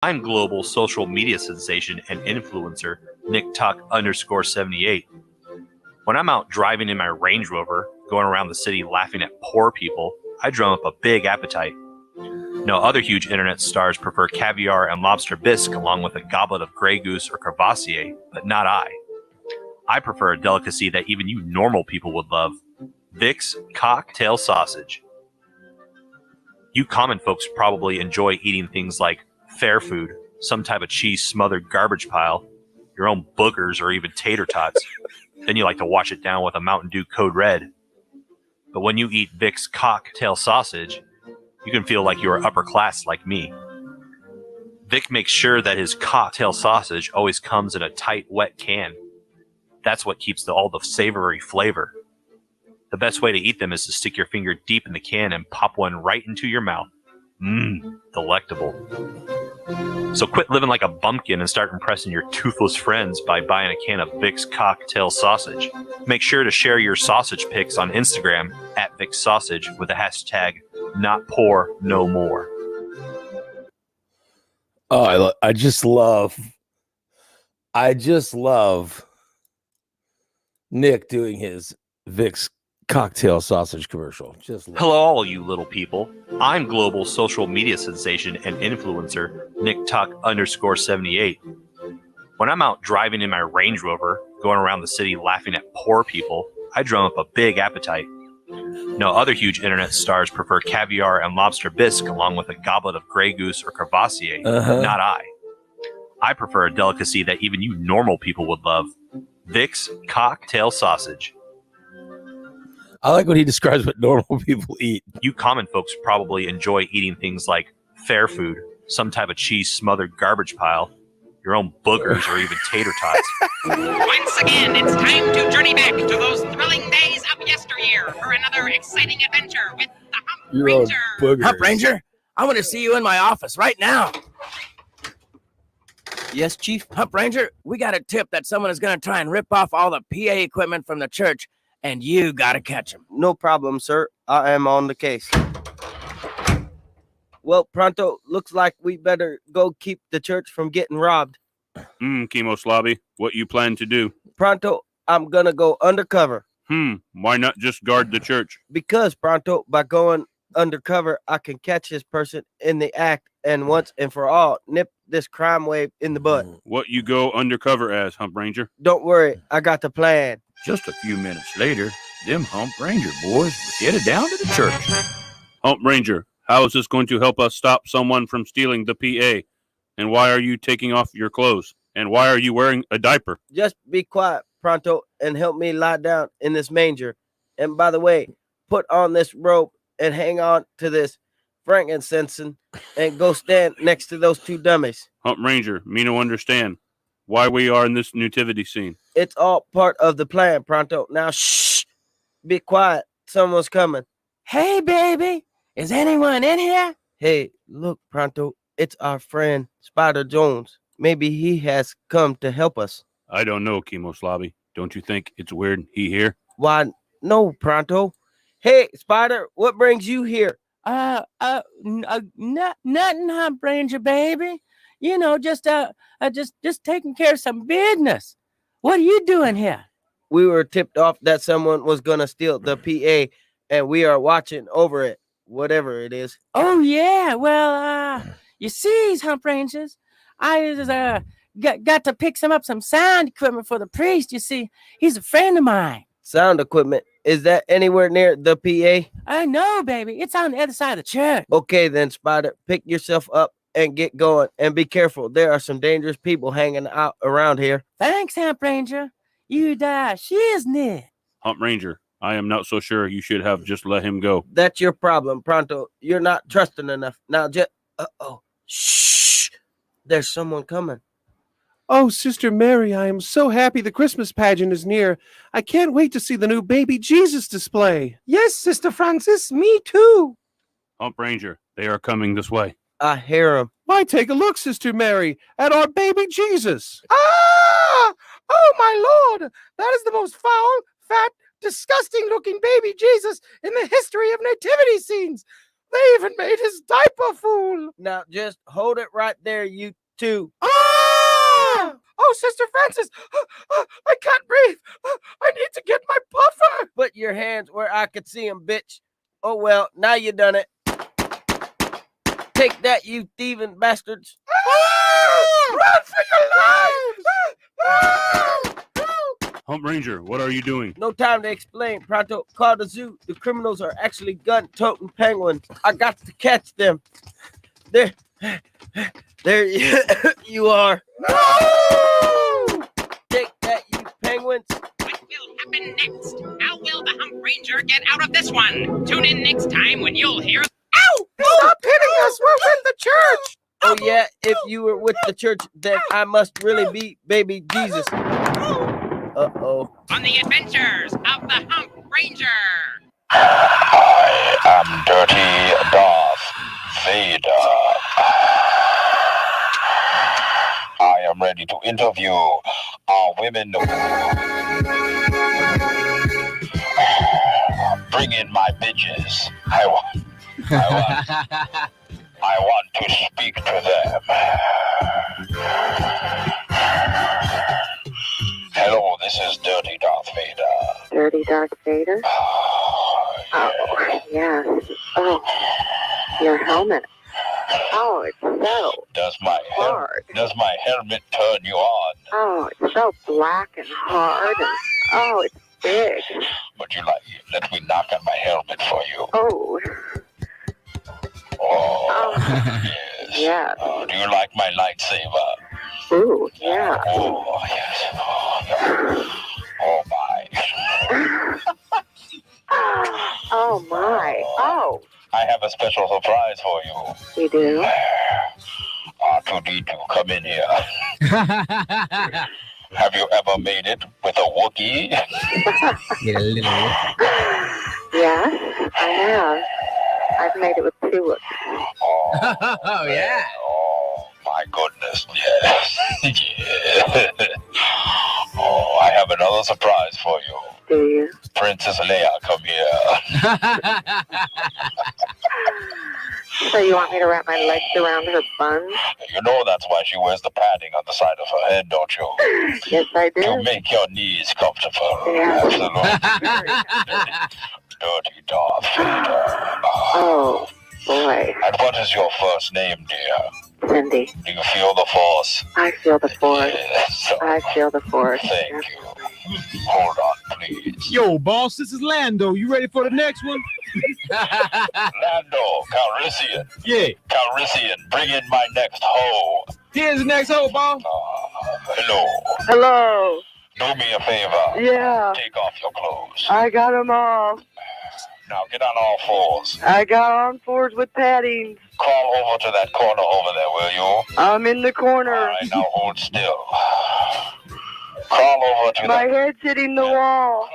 I'm global social media sensation and influencer Nick_78. When I'm out driving in my Range Rover, going around the city laughing at poor people, I drum up a big appetite. No, other huge internet stars prefer caviar and lobster bisque along with a goblet of Grey Goose or Crevassier, but not I. I prefer a delicacy that even you normal people would love: Vic's cocktail sausage. You common folks probably enjoy eating things like fair food, some type of cheese smothered garbage pile, your own boogers, or even tater tots. Then you like to wash it down with a Mountain Dew Code Red. But when you eat Vic's cocktail sausage, you can feel like you are upper class like me. Vic makes sure that his cocktail sausage always comes in a tight, wet can. That's what keeps all the savory flavor. The best way to eat them is to stick your finger deep in the can and pop one right into your mouth. Delectable. So quit living like a bumpkin and start impressing your toothless friends by buying a can of Vic's cocktail sausage. Make sure to share your sausage pics on Instagram at Vic's Sausage with the hashtag #NotPoorNoMore. Oh, I just love Nick doing his Vic's cocktail sausage commercial. Hello, all you little people. I'm global social media sensation and influencer Nick_78. When I'm out driving in my Range Rover, going around the city laughing at poor people, I drum up a big appetite. No, other huge internet stars prefer caviar and lobster bisque along with a goblet of Grey Goose or Crevassier, not I. I prefer a delicacy that even you normal people would love: Vic's cocktail sausage. I like when he describes what normal people eat. You common folks probably enjoy eating things like fair food, some type of cheese smothered garbage pile, your own boogers, or even tater tots. Once again, it's time to journey back to those thrilling days of yesteryear for another exciting adventure with the Hump Ranger. Hump Ranger, I want to see you in my office right now. Yes, Chief? Hump Ranger, we got a tip that someone is going to try and rip off all the PA equipment from the church, and you got to catch him. No problem, sir. I am on the case. Well, Pronto, looks like we better go keep the church from getting robbed. Chemoslobby, what you plan to do? Pronto, I'm gonna go undercover. Why not just guard the church? Because, Pronto, by going undercover, I can catch this person in the act and once and for all nip this crime wave in the butt. What you go undercover as, Hump Ranger? Don't worry, I got the plan. Just a few minutes later, them Hump Ranger boys were headed down to the church. Hump Ranger, how is this going to help us stop someone from stealing the PA? And why are you taking off your clothes? And why are you wearing a diaper? Just be quiet, Pronto, and help me lie down in this manger. And by the way, put on this rope and hang on to this frankincense and go stand next to those two dummies. Hump Ranger, me no understand why we are in this nativity scene. It's all part of the plan, Pronto. Now, shh, be quiet. Someone's coming. Hey, baby, is anyone in here? Hey, look, Pronto, it's our friend Spider Jones. Maybe he has come to help us. I don't know, Chemoslobby. Don't you think it's weird he here? Why, no, Pronto. Hey, Spider, what brings you here? Nothing, Hump Ranger, baby. You know, just taking care of some business. What are you doing here? We were tipped off that someone was gonna steal the PA, and we are watching over it, whatever it is. Oh yeah, well, you see, Hump Rangers, I got to pick some sound equipment for the priest. You see, he's a friend of mine. Sound equipment? Is that anywhere near the PA? I know, baby. It's on the other side of the church. Okay then, Spider, pick yourself up and get going, and be careful. There are some dangerous people hanging out around here. Thanks, Hump Ranger. You shiznit. Hump Ranger, I am not so sure you should have just let him go. That's your problem, Pronto. You're not trusting enough. Now just shh. There's someone coming. Oh, Sister Mary, I am so happy the Christmas pageant is near. I can't wait to see the new baby Jesus display. Yes, Sister Francis, me too. Hump Ranger, they are coming this way. I hear him. Why, take a look, Sister Mary, at our baby Jesus. Ah! Oh, my Lord! That is the most foul, fat, disgusting-looking baby Jesus in the history of nativity scenes. They even made his diaper full. Now just hold it right there, you two. Ah! Oh, Sister Francis, I can't breathe. I need to get my puffer. Put your hands where I could see them, bitch. Oh, well, now you done it. Take that, you thieving bastards. Run for your lives! Hump Ranger, what are you doing? No time to explain, Pronto. Call the zoo. The criminals are actually gun-toting penguins. I got to catch them. There you are. No! Take that, you penguins. What will happen next? How will the Hump Ranger get out of this one? Tune in next time when you'll hear. Ow! Stop hitting us! We're with the church! Oh, yeah, if you were with the church, then I must really be baby Jesus. Uh-oh. On the adventures of the Hump Ranger. I am Dirty Darth Vader. I am ready to interview our women. Bring in my bitches. I want to speak to them. Hello, this is Dirty Darth Vader. Dirty Darth Vader? Oh, yes. Oh, your helmet. Oh, it's so Does my hard. Does my helmet turn you on? Oh, it's so black and hard. And, oh, it's big. Would you like? Let me knock on my helmet for you. Oh. Oh, yes. Yes. Do you like my lightsaber? Ooh, yeah. Oh, yes. Oh, my. Oh, my. Oh. I have a special surprise for you. You do? R2-D2, come in here. Have you ever made it with a Wookiee? Get a little. Yes, I have. I've made it with 2 Wookiees. Oh, yeah. Oh, my goodness, yes. Yeah. Oh, I have another surprise for you. Do you? Princess Leia, come here. So you want me to wrap my legs around her buns? You know that's why she wears the padding on the side of her head, don't you? Yes, I do. To make your knees comfortable. Yeah. Absolutely. Dirty Darth Vader. Oh, boy. And what is your first name, dear? Cindy. Do you feel the Force? I feel the Force. Yes. I feel the Force. Thank you. Hold on, please. Yo, boss, this is Lando. You ready for the next one? Lando, Calrissian. Yeah. Calrissian, bring in my next hoe. Here's the next hoe, boss. Hello. Hello. Do me a favor. Yeah. Take off your clothes. I got them off. Now get on all fours. I got on 4s with padding. Crawl over to that corner over there, will you? I'm in the corner. All right, now hold still. Crawl over to My head's hitting the wall.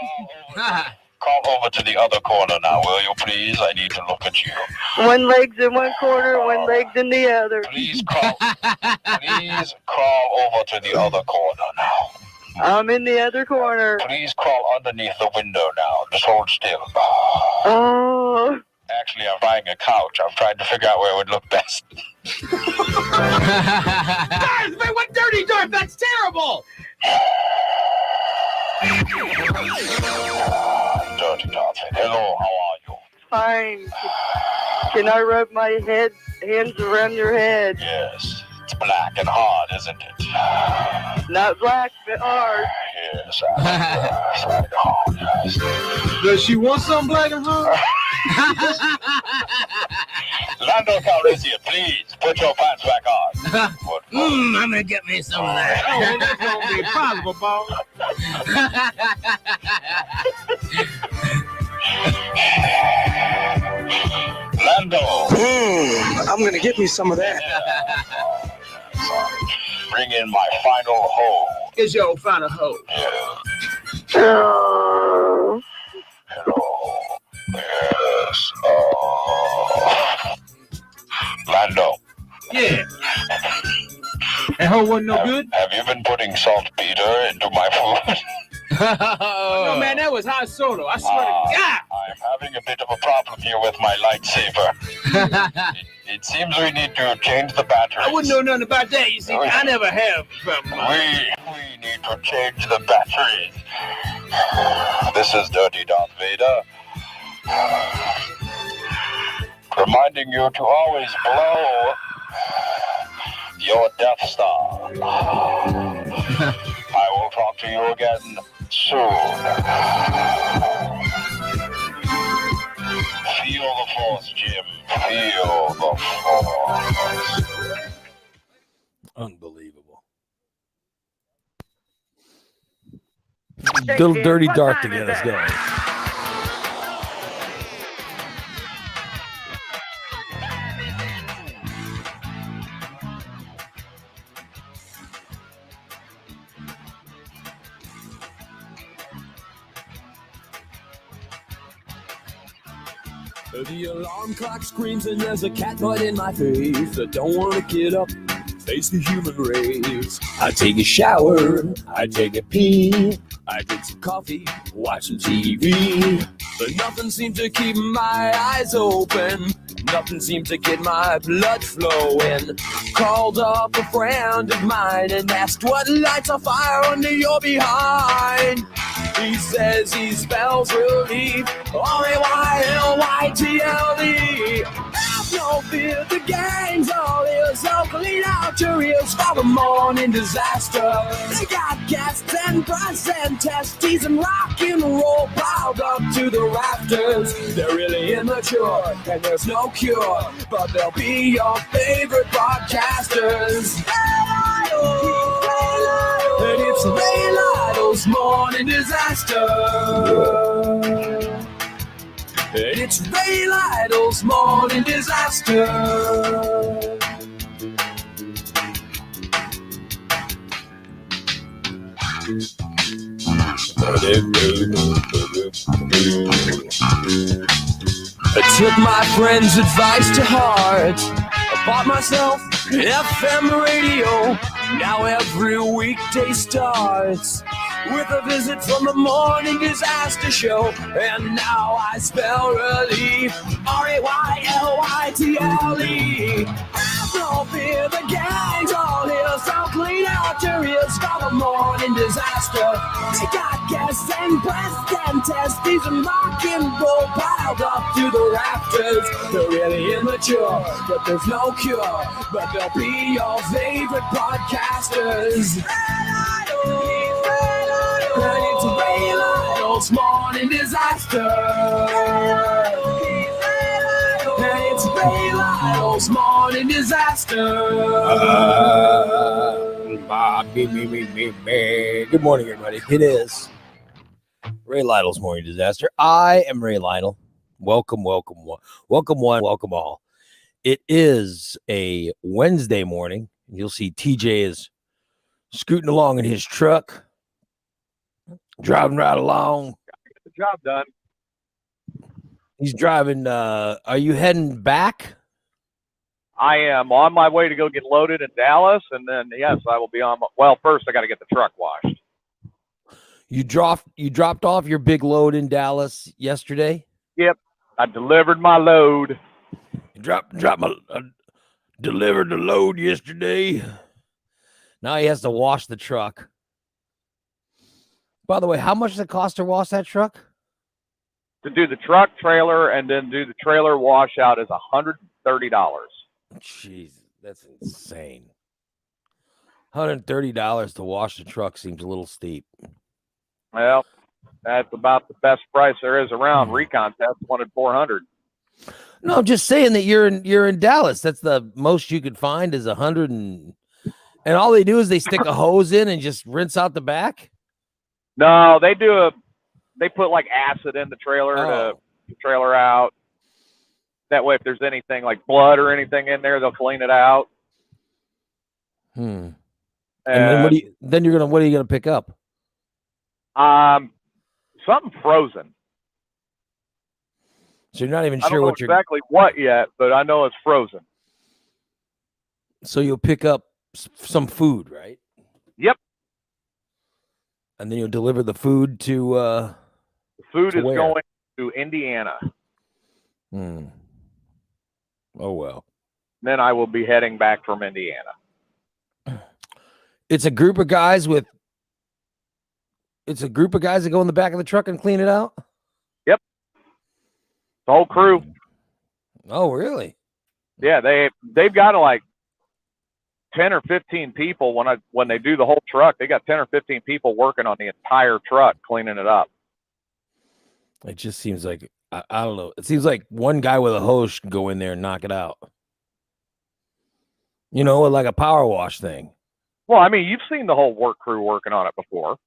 Crawl over to the other corner now, will you, please? I need to look at you. One leg's in one corner, one leg's in the other. Please crawl over to the other corner now. I'm in the other corner. Please crawl underneath the window now. Just hold still. Oh. Actually, I'm buying a couch. I'm trying to figure out where it would look best. Darth, man, what dirty Darth? That's terrible! Dirty Darth. Hello, how are you? Fine. Can I rub my hands around your head? Yes. It's black and hard, isn't it? Not black, but hard. Yes, I hard, yes. Does she want some black and hard? Lando Calrissian, please put your pants back on. I'm gonna get me some of that. Oh, that's gonna be possible, boss. Lando. I'm gonna get me some of that. Bring in my final hoe. It's your final hoe. Yeah. Oh. Hello. Yes. Oh. Lando. Yeah. That hoe wasn't no good? Have you been putting saltpeter into my food? No, man, that was hot solo. I swear to God. I I'm having a bit of a problem here with my lightsaber. It seems we need to change the battery. I wouldn't know nothing about that. You see, I never have. We need to change the batteries. This is Dirty Darth Vader. Reminding you to always blow your Death Star. I will talk to you again soon. Feel the Force, Jim. Feel the Force. Unbelievable. Little Dirty Darth to get us going. The alarm clock screams and there's a cat butt in my face. I don't want to get up, face the human race. I take a shower, I take a pee, I drink some coffee, watch some TV. But nothing seems to keep my eyes open. Nothing seems to get my blood flowing. Called up a friend of mine and asked what lights a fire under your behind. He says he spells relief, R-A-Y-L-Y-T-L-E. Have no fear, the gang's all is. So clean out your ears for the morning disaster. They got gas and brass and testes and rock and roll piled up to the rafters. They're really immature and there's no cure, but they'll be your favorite broadcasters. And it's Ray Lytle's morning disaster. And it's Ray Lytle's morning disaster. I took my friend's advice to heart. I bought myself an FM radio. Now every weekday starts with a visit from the morning disaster show. And now I spell relief, R-A-Y-L-Y-T-L-E. Have no fear, the gang's all here, so clean out your ears for the morning disaster. They got gas and breast and testes and rock and roll piled up to the rafters. They're really immature, but there's no cure, but they'll be your favorite podcasters. And it's Ray Lytle's morning disaster. And it's Ray Lytle's morning disaster. Good morning, everybody. It is Ray Lytle's morning disaster. I am Ray Lytle. Welcome, welcome, welcome one, welcome all. It is a Wednesday morning. You'll see TJ is scooting along in his truck, driving right along. Get the job done. He's driving. Are you heading back? I am on my way to go get loaded in Dallas, and then yes, I will be on. Well, first I got to get the truck washed. You dropped off your big load in Dallas yesterday? Yep, I delivered my load. You delivered the load yesterday. Now he has to wash the truck. By the way, how much does it cost to wash that truck? To do the truck, trailer, and then do the trailer washout is $130. Jeez, that's insane. $130 to wash the truck seems a little steep. Well, that's about the best price there is around. Recon test wanted $400. No, I'm just saying that you're in Dallas. That's the most you could find is $100, and all they do is they stick a hose in and just rinse out the back. No, they put like acid in the trailer to the trailer out. That way, if there's anything like blood or anything in there, they'll clean it out. And then what are you gonna pick up? Something frozen. So you're not even I sure don't know exactly what yet, but I know it's frozen. So you'll pick up some food, right? Yep. And then you'll deliver the food to. The food is where? going to Indiana. Oh well. Then I will be heading back from Indiana. It's a group of guys that go in the back of the truck and clean it out. Yep. The whole crew. Oh, really? Yeah, they've got like 10 or 15 people when they do the whole truck. They got 10 or 15 people working on the entire truck cleaning it up. It just seems like I don't know. It seems like one guy with a hose can go in there and knock it out. Like a power wash thing. Well, I mean, you've seen the whole work crew working on it before.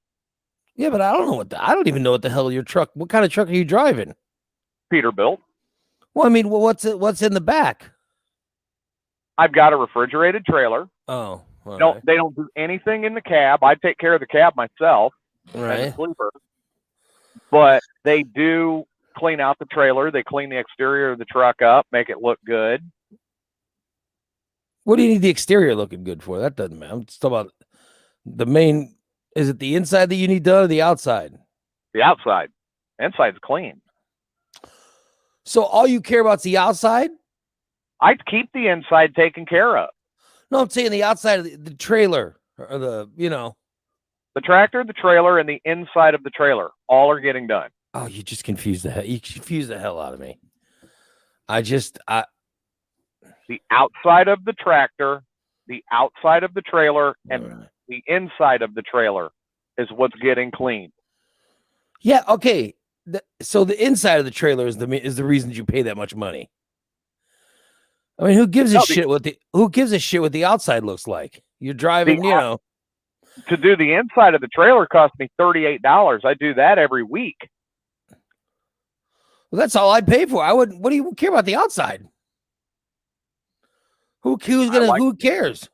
Yeah, but I don't know I don't even know what the hell your truck. What kind of truck are you driving? Peterbilt. Well, I mean, what's in the back? I've got a refrigerated trailer. Oh, They don't do anything in the cab. I take care of the cab myself as a sleeper. But they do clean out the trailer. They clean the exterior of the truck up, make it look good. What do you need the exterior looking good for? That doesn't matter. I'm just talking about the main. Is it the inside that you need done or the outside? The outside. Inside's clean. So all you care about is the outside? I keep the inside taken care of. No, I'm saying the outside of the trailer or the tractor, the trailer, and the inside of the trailer all are getting done. Oh, you just confused the hell. You confused the hell out of me. The outside of the tractor, the outside of the trailer, and the inside of the trailer is what's getting cleaned. Yeah, okay. So the inside of the trailer is the reason you pay that much money. I mean, who gives a shit what the outside looks like? You're driving, To do the inside of the trailer cost me $38. I do that every week. Well, that's all I'd pay for. I wouldn't. What do you care about the outside? Who cares?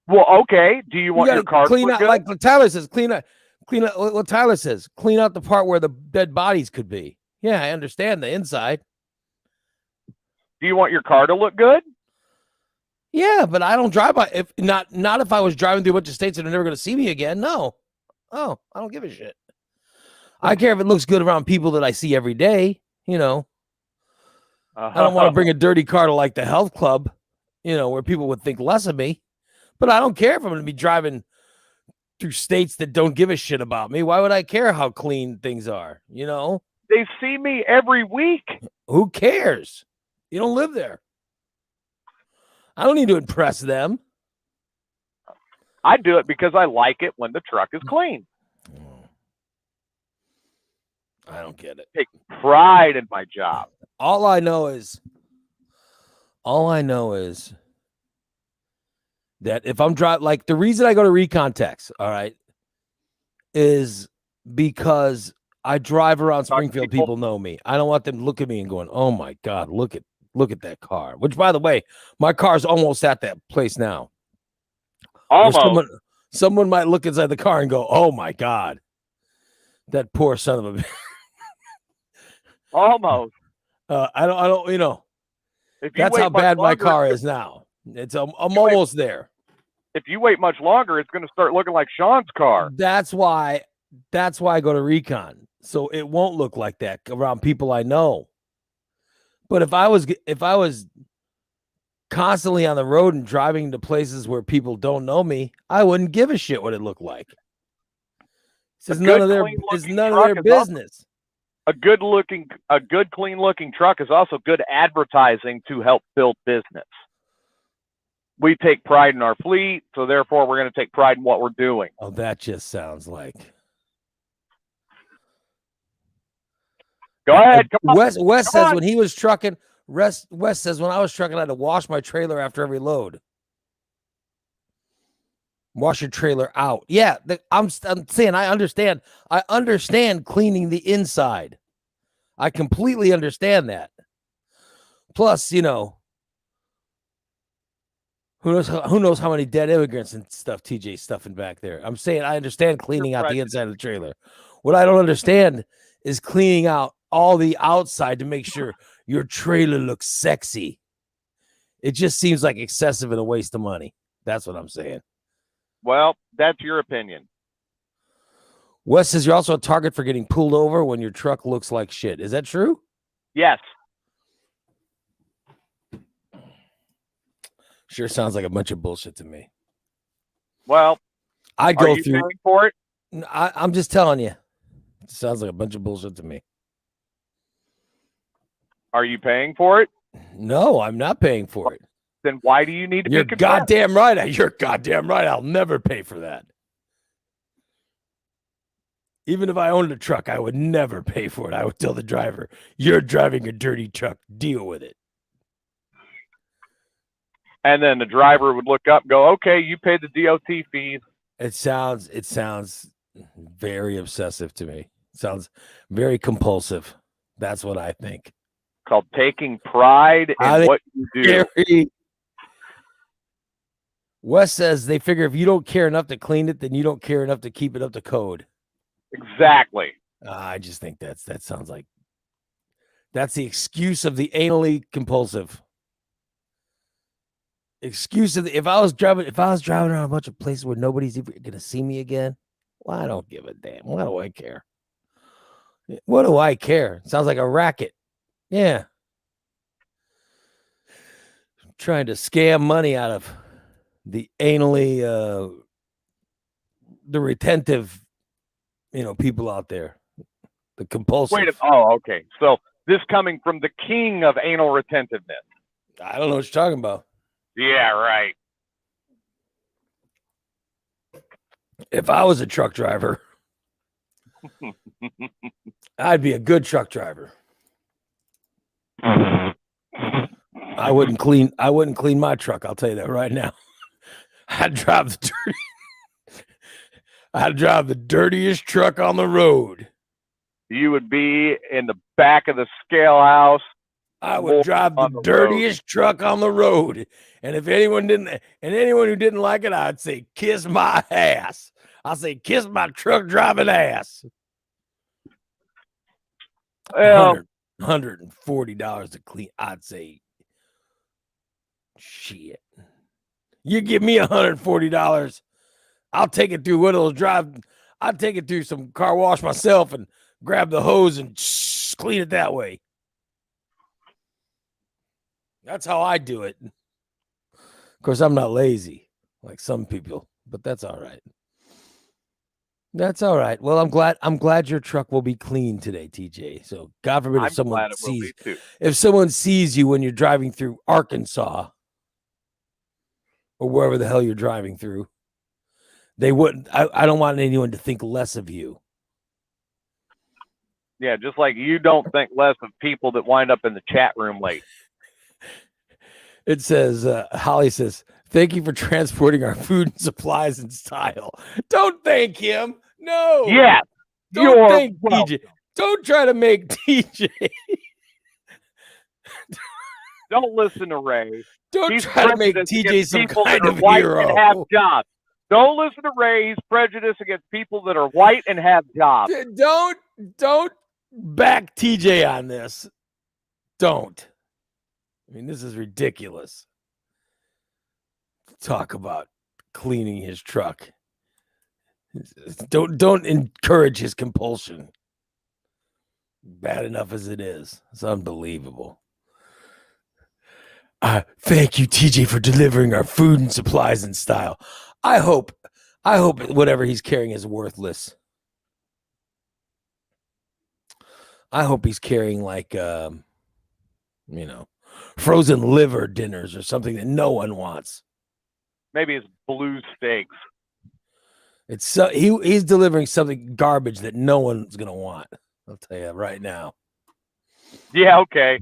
Well, okay. Do you want your car clean to out good? like Tyler says? Clean out. What Tyler says. Clean out the part where the dead bodies could be. Yeah, I understand the inside. Do you want your car to look good? Yeah, but I don't drive by. If not if I was driving through a bunch of states and they're never going to see me again. No. Oh, I don't give a shit. I care if it looks good around people that I see every day. I don't want to bring a dirty car to like the health club, where people would think less of me. But I don't care if I'm going to be driving through states that don't give a shit about me. Why would I care how clean things are? They see me every week. Who cares? You don't live there. I don't need to impress them. I do it because I like it when the truck is clean. I don't get it. Take pride in my job. All I know is that if I'm driving, like the reason I go to Recon Techs, all right, is because I drive around Springfield. People know me. I don't want them to look at me and going, "Oh my God, look at that car." Which, by the way, my car's almost at that place now. Almost. Someone might look inside the car and go, "Oh my God, that poor son of a." Almost. I don't. That's how bad my car is now. I'm almost there. If you wait much longer, it's going to start looking like Sean's car. That's why I go to Recon, so it won't look like that around people I know. But if I was constantly on the road and driving to places where people don't know me, I wouldn't give a shit what it looked like. It's none of their business. A good, clean looking truck is also good advertising to help build business. We take pride in our fleet, so therefore we're going to take pride in what we're doing. Oh, that just sounds like. Go ahead. Wes says when he was trucking. Wes says when I was trucking, I had to wash my trailer after every load. Wash your trailer out. Yeah, I'm saying I understand. I understand cleaning the inside. I completely understand that. Plus, who knows how many dead immigrants and stuff TJ's stuffing back there. I'm saying I understand cleaning out the inside of the trailer. What I don't understand is cleaning out all the outside to make sure your trailer looks sexy. It just seems like excessive and a waste of money. That's what I'm saying. Well, that's your opinion. Wes says you're also a target for getting pulled over when your truck looks like shit. Is that true? Yes. Sure sounds like a bunch of bullshit to me. Well, I are go you through. paying for it? I'm just telling you. It sounds like a bunch of bullshit to me. Are you paying for it? No, I'm not paying for it. Then why do you need to You're be concerned? goddamn right. You're goddamn right. I'll never pay for that. Even if I owned a truck, I would never pay for it. I would tell the driver, "You're driving a dirty truck. Deal with it." And then the driver would look up and go, okay, you paid the DOT fees. It sounds very obsessive to me. It sounds very compulsive. That's what I think. Called taking pride in what you do. Gary, Wes says they figure if you don't care enough to clean it, then you don't care enough to keep it up to code. Exactly. I just think that sounds like that's the excuse of the anally compulsive. Excuse of if I was driving around a bunch of places where nobody's even gonna see me again, well, I don't give a damn. Why do I care? What do I care? Sounds like a racket. Yeah. Trying to scam money out of the anally the retentive, people out there. The compulsive. Okay. So this coming from the king of anal retentiveness. I don't know what you're talking about. Yeah, right. If I was a truck driver, I'd be a good truck driver. I wouldn't clean my truck, I'll tell you that right now. I'd drive the dirtiest truck on the road. You would be in the back of the scale house. I would drive the dirtiest truck on the road. And if anyone who didn't like it, I'd say, kiss my ass. I'll say, kiss my truck driving ass. Well, $140 to clean. I'd say, shit. You give me $140, I'll take it through one of those I'll take it through some car wash myself and grab the hose and clean it that way. That's how I do it. Of course, I'm not lazy like some people, but that's all right. That's all right. Well, I'm glad your truck will be clean today, TJ. So God forbid if someone sees you when you're driving through Arkansas or wherever the hell you're driving through, they wouldn't. I don't want anyone to think less of you. Yeah, just like you don't think less of people that wind up in the chat room late. It says, Holly says, thank you for transporting our food and supplies in style. Don't thank him. No. Yeah. Don't thank TJ. Don't try to make TJ. Don't listen to Ray. Don't try to make TJ some kind of hero. And have jobs. Don't listen to Ray. He's prejudiced against people that are white and have jobs. Don't back TJ on this. Don't. I mean, this is ridiculous. Talk about cleaning his truck. Don't encourage his compulsion. Bad enough as it is. It's unbelievable. Thank you, TJ, for delivering our food and supplies in style. I hope whatever he's carrying is worthless. I hope he's carrying like frozen liver dinners or something that no one wants. Maybe it's blue steaks. It's he's delivering something garbage that no one's gonna want. I'll tell you right now. Yeah, okay.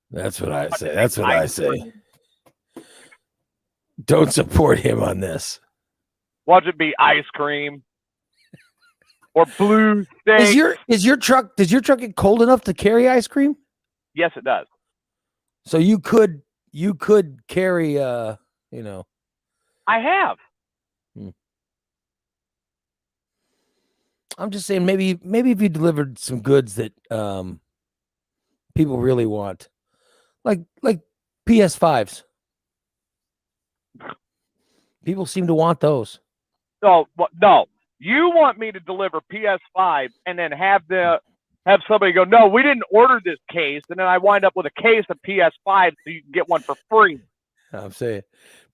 That's what I say. That's what I say. Don't support him on this. Watch it be ice cream or blue steaks. Does your truck get cold enough to carry ice cream? Yes, it does. So you could carry I have. I'm just saying maybe if you delivered some goods that people really want. Like PS5s. People seem to want those. No. You want me to deliver PS5 and then have somebody go, no, we didn't order this case, and then I wind up with a case of PS5 so you can get one for free. I'm saying.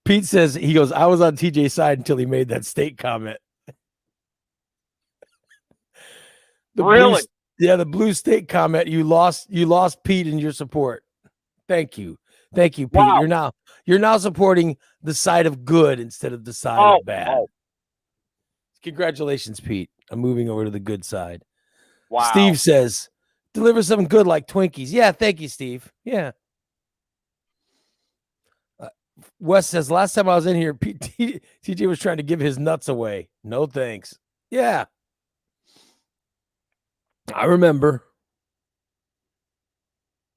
Pete says, he goes, I was on TJ's side until he made that state comment. Really? The blue state comment, you lost Pete in your support. Thank you, Pete. Wow. You're now supporting the side of good instead of the side of bad. Oh. Congratulations, Pete. I'm moving over to the good side. Wow. Steve says, deliver something good like Twinkies. Yeah, thank you, Steve. Yeah. Wes says, last time I was in here, TJ was trying to give his nuts away. No thanks. Yeah. I remember.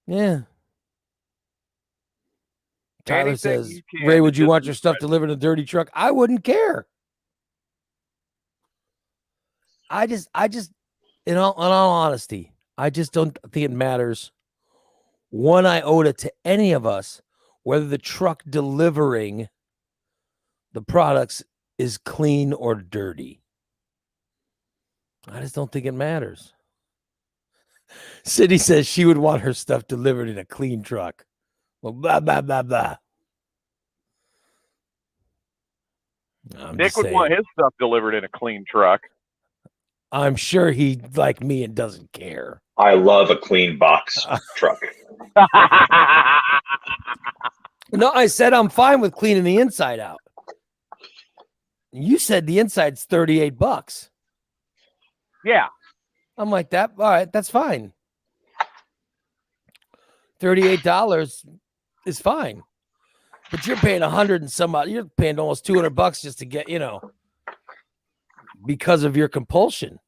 Yeah. Tyler Anything says, you can Ray, to would you want your distance stuff Fred. delivered in a dirty truck? I wouldn't care. I just, in all honesty, I just don't think it matters one iota to any of us whether the truck delivering the products is clean or dirty. I just don't think it matters. Sydney says she would want her stuff delivered in a clean truck. Well, blah, blah, blah, blah. Nick would want his stuff delivered in a clean truck. I'm sure he, like me, and doesn't care. I love a clean box truck. No, I said I'm fine with cleaning the inside out. You said the inside's $38. Yeah. I'm like that. All right, that's fine. $38 is fine. But you're paying 100 and some odd. You're paying almost $200 just to get, because of your compulsion.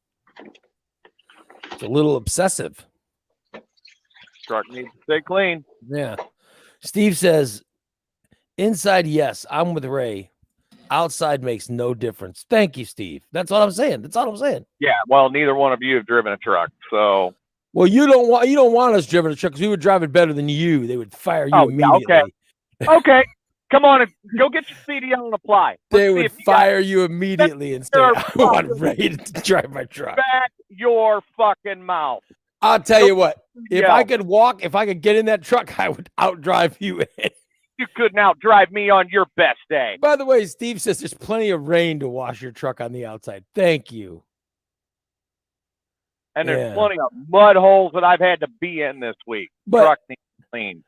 It's a little obsessive. Truck needs to stay clean. Yeah. Steve says, inside, yes, I'm with Ray. Outside makes no difference. Thank you, Steve. That's all I'm saying. Yeah, well, neither one of you have driven a truck, so. Well, you don't want us driving a truck because we would drive it better than you. They would fire you immediately. Yeah, okay. Come on, go get your CDL and apply. They would fire you immediately and say, I want Ray to drive my truck. Back your fucking mouth. I'll tell you what. If I could get in that truck, I would outdrive you. You couldn't outdrive me on your best day. By the way, Steve says there's plenty of rain to wash your truck on the outside. Thank you. And there's plenty of mud holes that I've had to be in this week. Truck needs clean.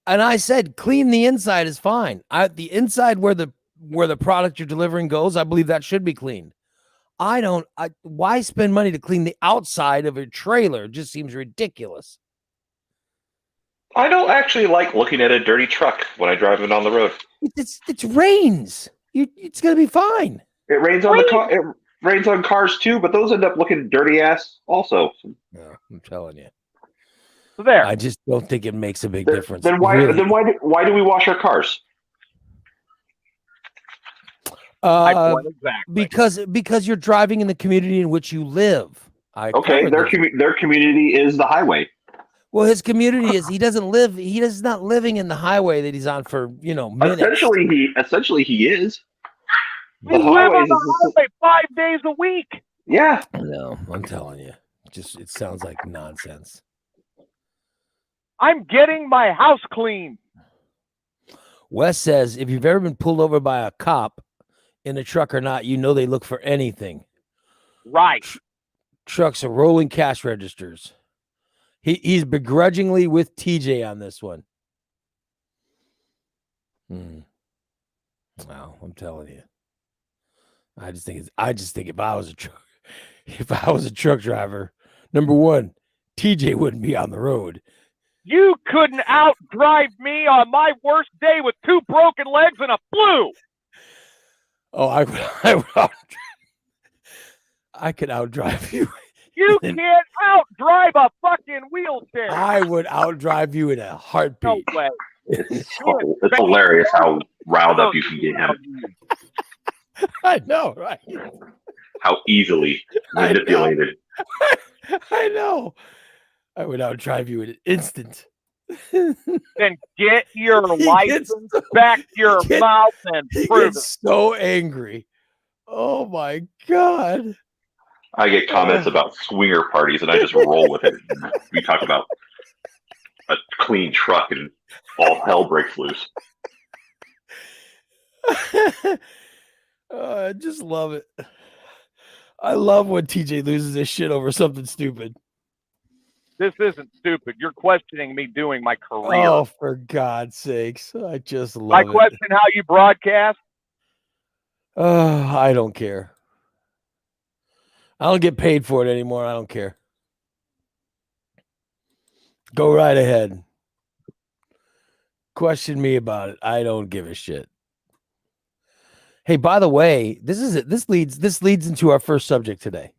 And I said, clean the inside is fine. The inside where the product you're delivering goes, I believe that should be cleaned. Why spend money to clean the outside of a trailer? It just seems ridiculous. I don't actually like looking at a dirty truck when I drive it on the road. It rains. It's gonna be fine. It rains on the car. It rains on cars too, but those end up looking dirty ass also. Yeah, I'm telling you. So there. I just don't think it makes a big difference. Then why? Really. Then why do we wash our cars? Because you're driving in the community in which you live. Okay, their community is the highway. Well, his community is he is not living in the highway that he's on for minutes. Essentially he is. We live on the highway 5 days a week. Yeah. No, I'm telling you. It sounds like nonsense. I'm getting my house clean. Wes says if you've ever been pulled over by a cop in a truck or not, they look for anything. Right. Trucks are rolling cash registers. He's begrudgingly with TJ on this one. Well, I'm telling you. I just think if I was a truck driver, number one, TJ wouldn't be on the road. You couldn't outdrive me on my worst day with 2 broken legs and a flu. Oh, I could outdrive you. You can't outdrive a fucking wheelchair. I would outdrive you in a heartbeat. No way. It's hilarious how riled up you can get him. I know, right? How easily manipulated. I know. I would outdrive you in an instant. Then get your license back to your mouth and prove it. So angry. Oh my God. I get comments about swinger parties, and I just roll with it. We talk about a clean truck, and all hell breaks loose. I just love it. I love when TJ loses his shit over something stupid. This isn't stupid. You're questioning me doing my career. Oh, for God's sakes. I just love I it. question how you broadcast. Oh, I don't care. I don't get paid for it anymore. I don't care. Go right ahead. Question me about it. I don't give a shit. Hey, by the way, this is it. This leads into our first subject today.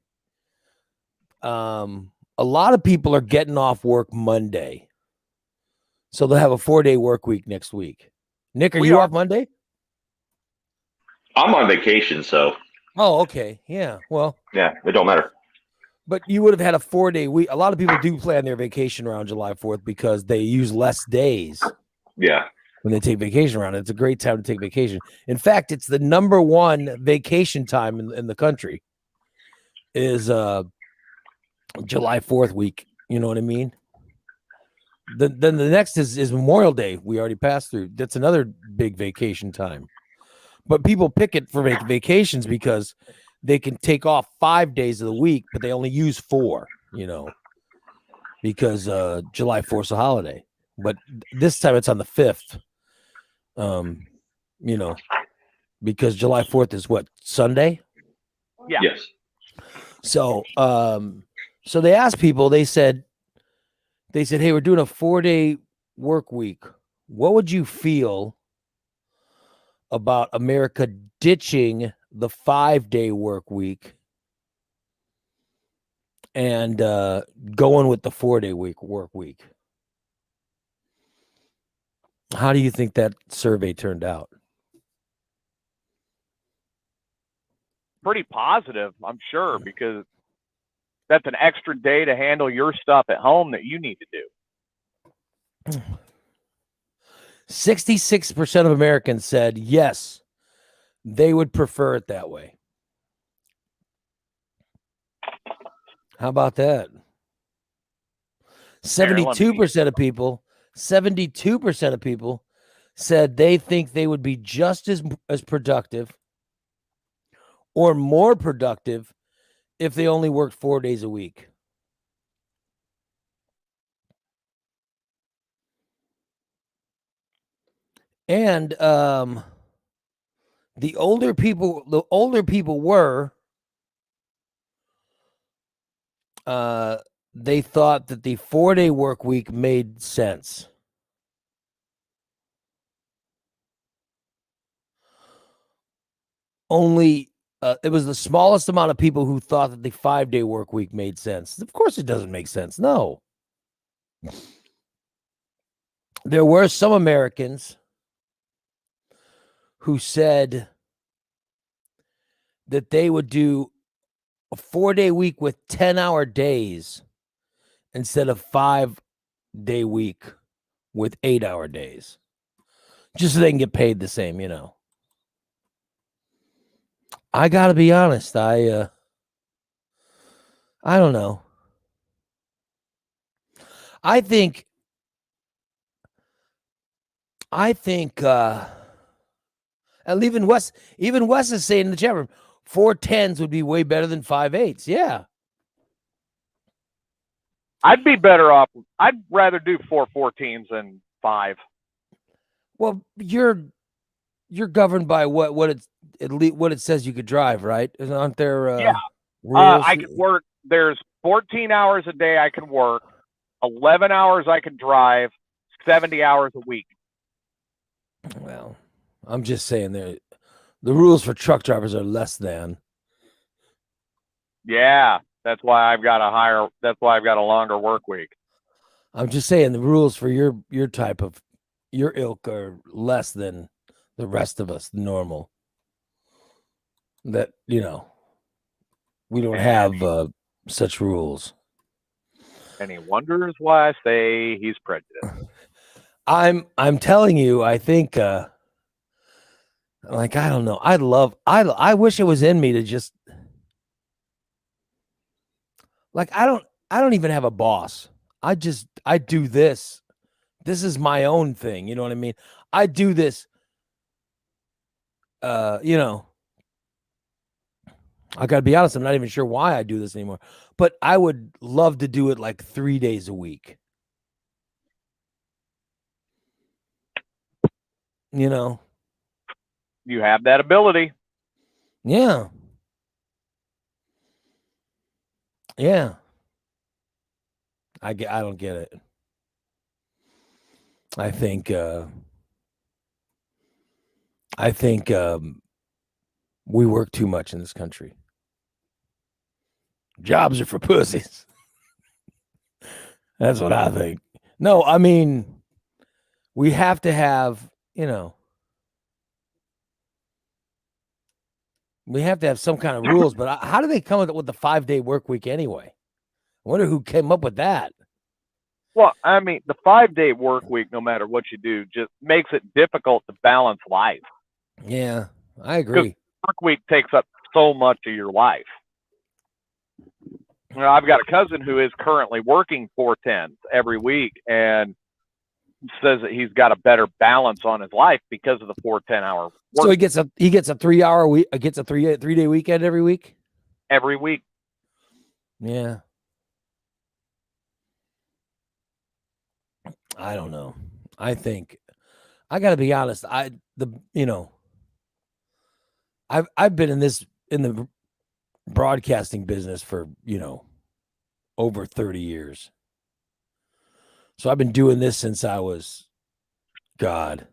A lot of people are getting off work Monday, so they'll have a 4-day work week next week. Nick, are you off Monday? I'm on vacation, so. Oh, okay. Yeah. Well. Yeah, it don't matter. But you would have had a 4-day week. A lot of people do plan their vacation around July 4th because they use less days. Yeah. When they take vacation around, it's a great time to take vacation. In fact, it's the number one vacation time in the country is July 4th week. You know what I mean? Then the next is Memorial Day. We already passed through. That's another big vacation time. But people pick it for vacations because they can take off 5 days of the week, but they only use 4, because July 4th is a holiday. But this time it's on the 5th. Because July 4th is what, Sunday? Yeah. Yes. So they asked people, they said, hey, we're doing a 4-day work week. What would you feel about America ditching the 5-day work week and going with the 4-day work week? How do you think that survey turned out? Pretty positive, I'm sure, because that's an extra day to handle your stuff at home that you need to do. 66% of Americans said yes, they would prefer it that way. How about that? 72% of people, 72% of people said they think they would be just as productive or more productive if they only worked 4 days a week. And the older people were, they thought that the 4-day work week made sense. Only it was the smallest amount of people who thought that the 5-day work week made sense. Of course it doesn't make sense. No. There were some Americans who said that they would do a 4-day week with 10-hour days instead of 5-day week with 8-hour days, just so they can get paid the same, I gotta be honest, I don't know. I think and even Wes is saying in the chat room, 4 10s would be way better than 5 8s. Yeah. I'd be better off. I'd rather do 4 14s than 5. Well, you're governed by what it says you could drive, right? Aren't there rules? I could work. There's 14 hours a day I can work, 11 hours I can drive, 70 hours a week. Well, I'm just saying the rules for truck drivers are less than. Yeah, that's why I've got a longer work week. I'm just saying the rules for your type of your ilk are less than the rest of us, normal. That we don't have such rules. And he wonders why I say he's prejudiced. I'm telling you, I think Like, I don't know. I wish it was in me to just like, I don't even have a boss. I do this. This is my own thing. You know what I mean? I do this. You know, I got to be honest. I'm not even sure why I do this anymore, but I would love to do it like 3 days a week. You know, You have that ability. yeah. Yeah. I don't get it. I think we work too much in this country. Jobs are for pussies. That's what I think. No, I mean, we have to have, you know, we have to have some kind of rules, but how do they come with the 5-day work week anyway? I wonder who came up with that. Well, I mean, the 5-day work week, no matter what you do, just makes it difficult to balance life. Yeah, I agree. Work week takes up so much of your life. You know, I've got a cousin who is currently working 4/10s every week and says that he's got a better balance on his life because of the 4-10-hour work. So he gets a 3-hour week, gets a 3-day weekend every week? Every week. Yeah. I don't know. I think I got to be honest. I've been in the broadcasting business for, over 30 years. So I've been doing this since I was, God,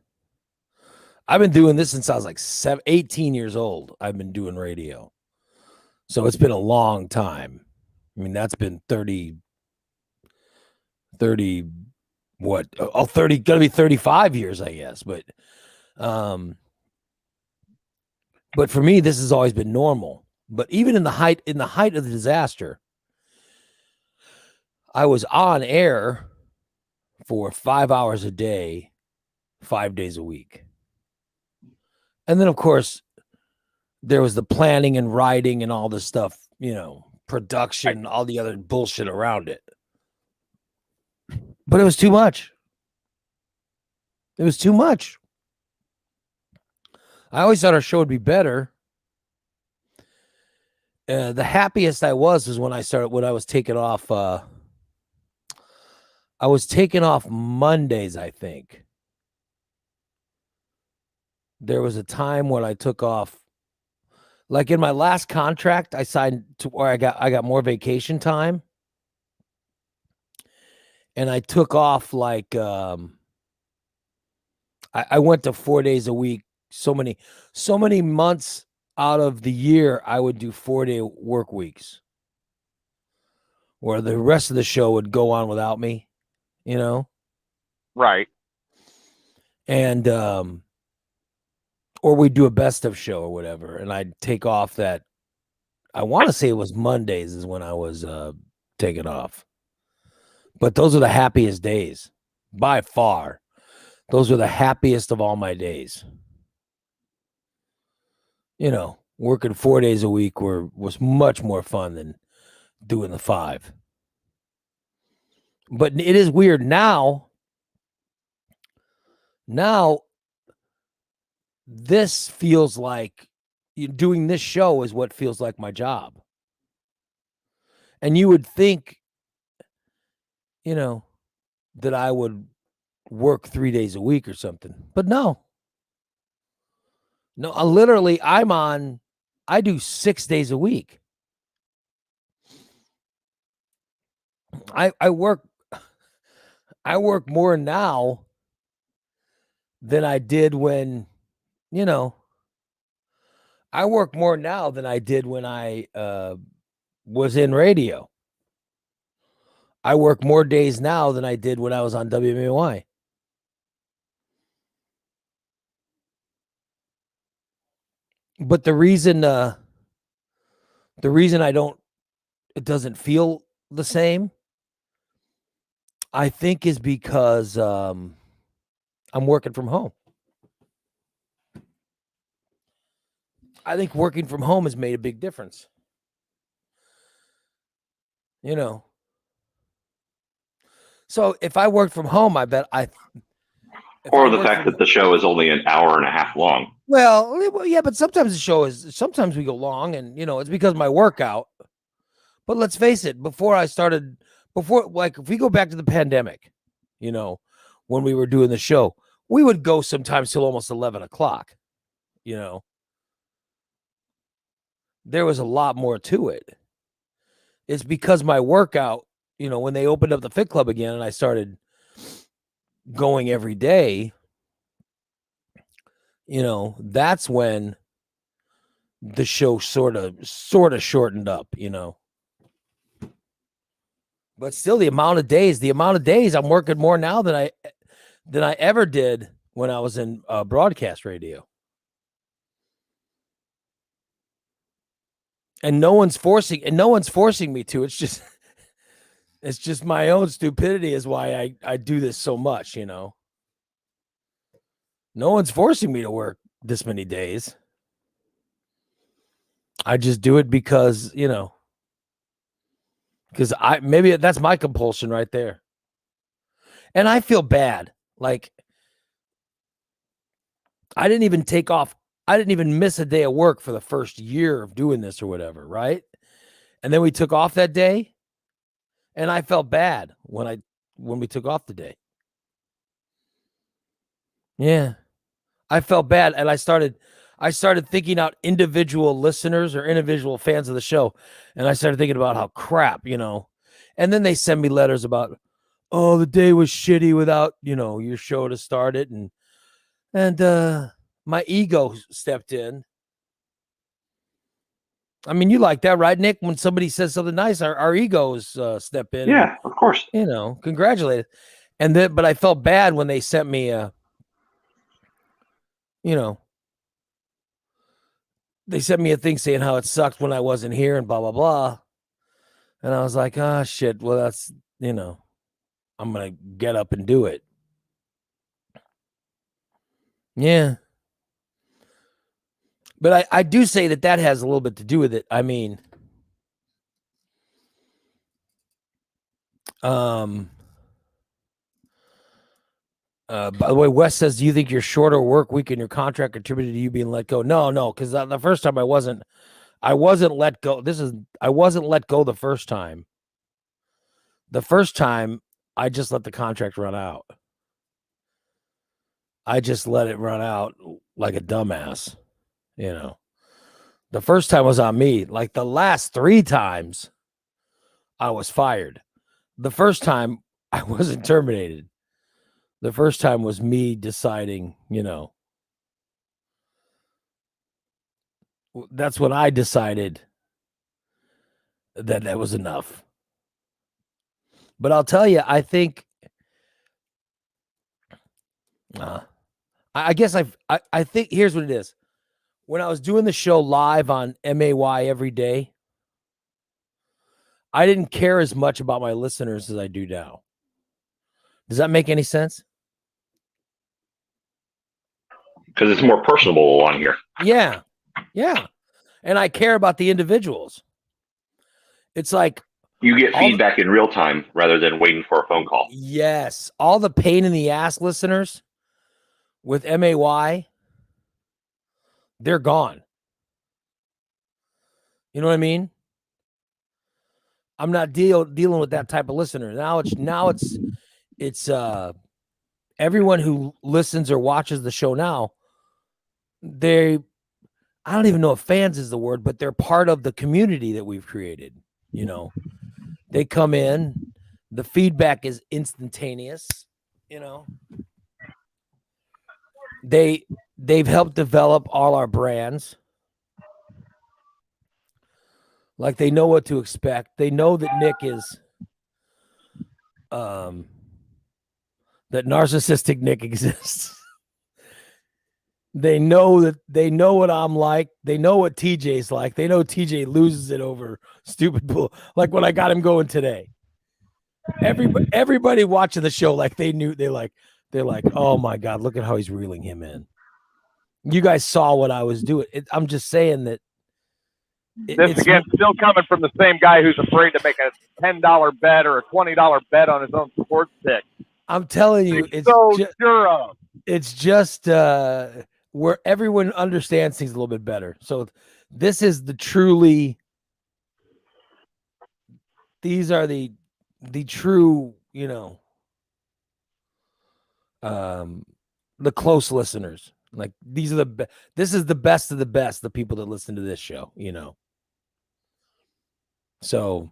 I've been doing this since I was like 18 years old. I've been doing radio. So it's been a long time. I mean, that's been 30, what? Oh, 30, gonna be 35 years, I guess. But for me, this has always been normal. But even in the height of the disaster, I was on air for 5 hours a day, 5 days a week. And then, of course, there was the planning and writing and all this stuff, production, all the other bullshit around it. But it was too much. It was too much. I always thought our show would be better. The happiest I was when I was taking off. I was taking off Mondays, I think. There was a time when I took off. Like in my last contract, I signed to where I got more vacation time. And I took off like I went to 4 days a week. So many months out of the year, I would do 4-day work weeks, where the rest of the show would go on without me, Right. And or we'd do a best of show or whatever, and I'd take off that. I want to say it was Mondays is when I was taking off. But those are the happiest days by far. Those are the happiest of all my days. Working 4 days a week was much more fun than doing the 5. But it is weird now. Now, this feels like doing this show is what feels like my job. And you would think, that I would work 3 days a week or something. But no, I do 6 days a week. I work more now than I did when, I work more now than I did when I was in radio. I work more days now than I did when I was on WMAY. But the reason it doesn't feel the same, I think, is because I'm working from home. I think working from home has made a big difference. You know. So if I worked from home, I bet Or the fact that the show is only an hour and a half long. Well, yeah, but sometimes sometimes we go long, and it's because of my workout. But let's face it, like if we go back to the pandemic, when we were doing the show, we would go sometimes till almost 11 o'clock. There was a lot more to it. It's because my workout, when they opened up the Fit Club again and I started going every day, that's when the show sort of shortened up, But still, the amount of days I'm working more now than I ever did when I was in broadcast radio. And no one's forcing me to. It's just my own stupidity is why I do this so much, No one's forcing me to work this many days. I just do it because, because maybe that's my compulsion right there. And I feel bad. Like I didn't even miss a day of work for the first year of doing this or whatever, right? And then we took off that day, and I felt bad when we took off the day. Yeah. I felt bad, and I started thinking out individual listeners or individual fans of the show, and I started thinking about how crap, And then they send me letters about, oh, the day was shitty without, your show to start it, and my ego stepped in. I mean, you like that, right, Nick? When somebody says something nice, our egos step in. Yeah, of course. Congratulate. But I felt bad when they sent me they sent me a thing saying how it sucked when I wasn't here and blah, blah, blah. And I was like, oh, shit. Well, that's, I'm going to get up and do it. Yeah. But I do say that has a little bit to do with it. I mean, by the way, Wes says, do you think your shorter work week and your contract contributed to you being let go? No, because the first time I wasn't let go. I wasn't let go the first time. The first time I just let the contract run out. I just let it run out like a dumbass, The first time was on me. Like the last 3 times I was fired. The first time I wasn't terminated. The first time was me deciding, that's when I decided that was enough. But I'll tell you, I think, I guess I think here's what it is. When I was doing the show live on MAY every day, I didn't care as much about my listeners as I do now. Does that make any sense? Because it's more personable on here. Yeah. And I care about the individuals. It's like you get feedback in real time rather than waiting for a phone call. Yes. All the pain in the ass listeners with MAY, they're gone. You know what I mean? I'm not dealing with that type of listener. Now it's everyone who listens or watches the show now, I don't even know if fans is the word, but they're part of the community that we've created. They come in, the feedback is instantaneous, They've helped develop all our brands. Like they know what to expect. They know that Nick is that narcissistic Nick exists. They know what I'm like. They know what TJ's like. They know TJ loses it over stupid bull. Like when I got him going today. Everybody watching the show, like they're like, oh my God, look at how he's reeling him in. You guys saw what I was doing. I'm just saying that. This again, still coming from the same guy who's afraid to make a $10 bet or a $20 bet on his own sports pick. I'm telling you, it's so sure of. It's just where everyone understands things a little bit better. So this is the truly. These are the true, the close listeners. Like these are this is the best of the best, the people that listen to this show, So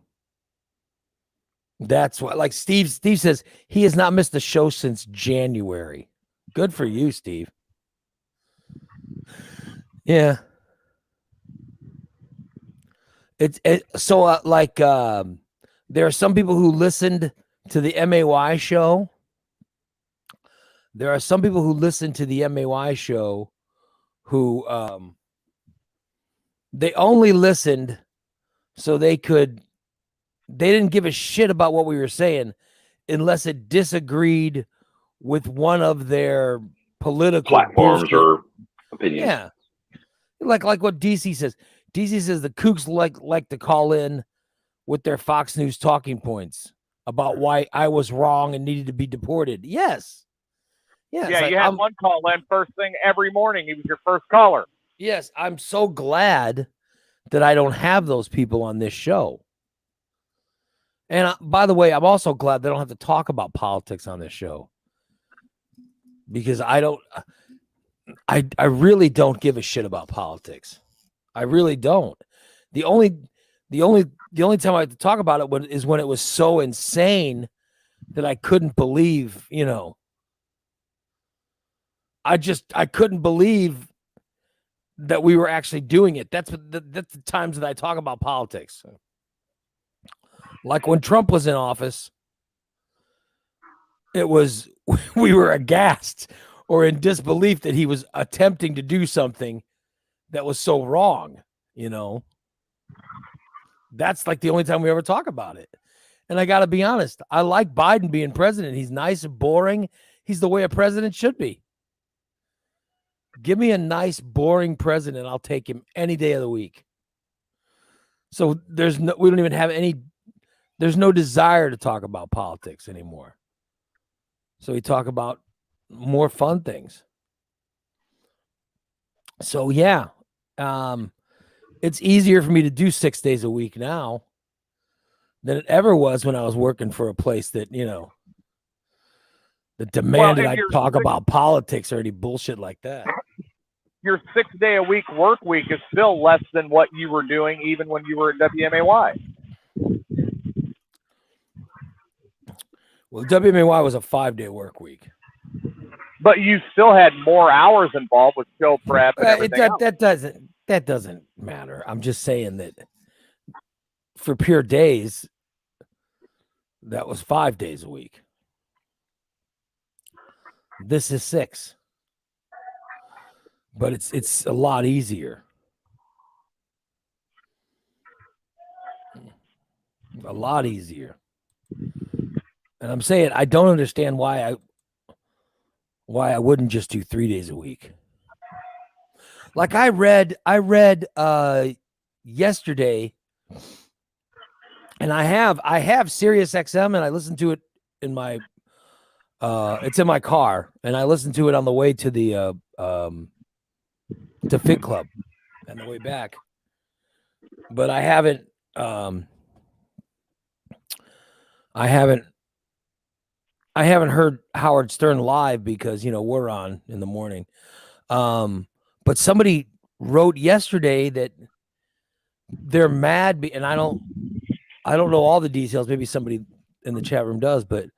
that's what, like Steve says, he has not missed a show since January. Good for you, Steve. Yeah. There are some people who listened to the MAY show. There are some people who listen to the MAY show who they only listened so they didn't give a shit about what we were saying unless it disagreed with one of their political platforms or opinions. Yeah. Like what DC says. DC says the kooks like to call in with their Fox News talking points about why I was wrong and needed to be deported. Yes. Yeah, you had one call in first thing every morning. He was your first caller. Yes, I'm so glad that I don't have those people on this show. And by the way, I'm also glad they don't have to talk about politics on this show. Because I really don't give a shit about politics. I really don't. The only time I have to talk about it is when it was so insane that I couldn't believe, I couldn't believe that we were actually doing it. That's the times that I talk about politics. Like when Trump was in office, we were aghast or in disbelief that he was attempting to do something that was so wrong, That's like the only time we ever talk about it. And I got to be honest, I like Biden being president. He's nice and boring. He's the way a president should be. Give me a nice, boring president. I'll take him any day of the week. So we don't even have there's no desire to talk about politics anymore. So we talk about more fun things. So yeah, it's easier for me to do 6 days a week now than it ever was when I was working for a place that, that demanded I talk about politics or any bullshit like that. Your 6 day a week work week is still less than what you were doing even when you were at WMAY. Well, WMAY was a 5-day work week. But you still had more hours involved with show prep and everything else. That doesn't matter. I'm just saying that for pure days, that was 5 days a week. This is 6. But it's a lot easier. A lot easier. And I'm saying I don't understand why I wouldn't just do 3 days a week. Like I read yesterday, and I have Sirius XM, and I listened to it in my it's in my car, and I listened to it on the way to the to Fit Club and the way back. But I haven't heard Howard Stern live because we're on in the morning. But somebody wrote yesterday that they're mad, and I don't know all the details. Maybe somebody in the chat room does, but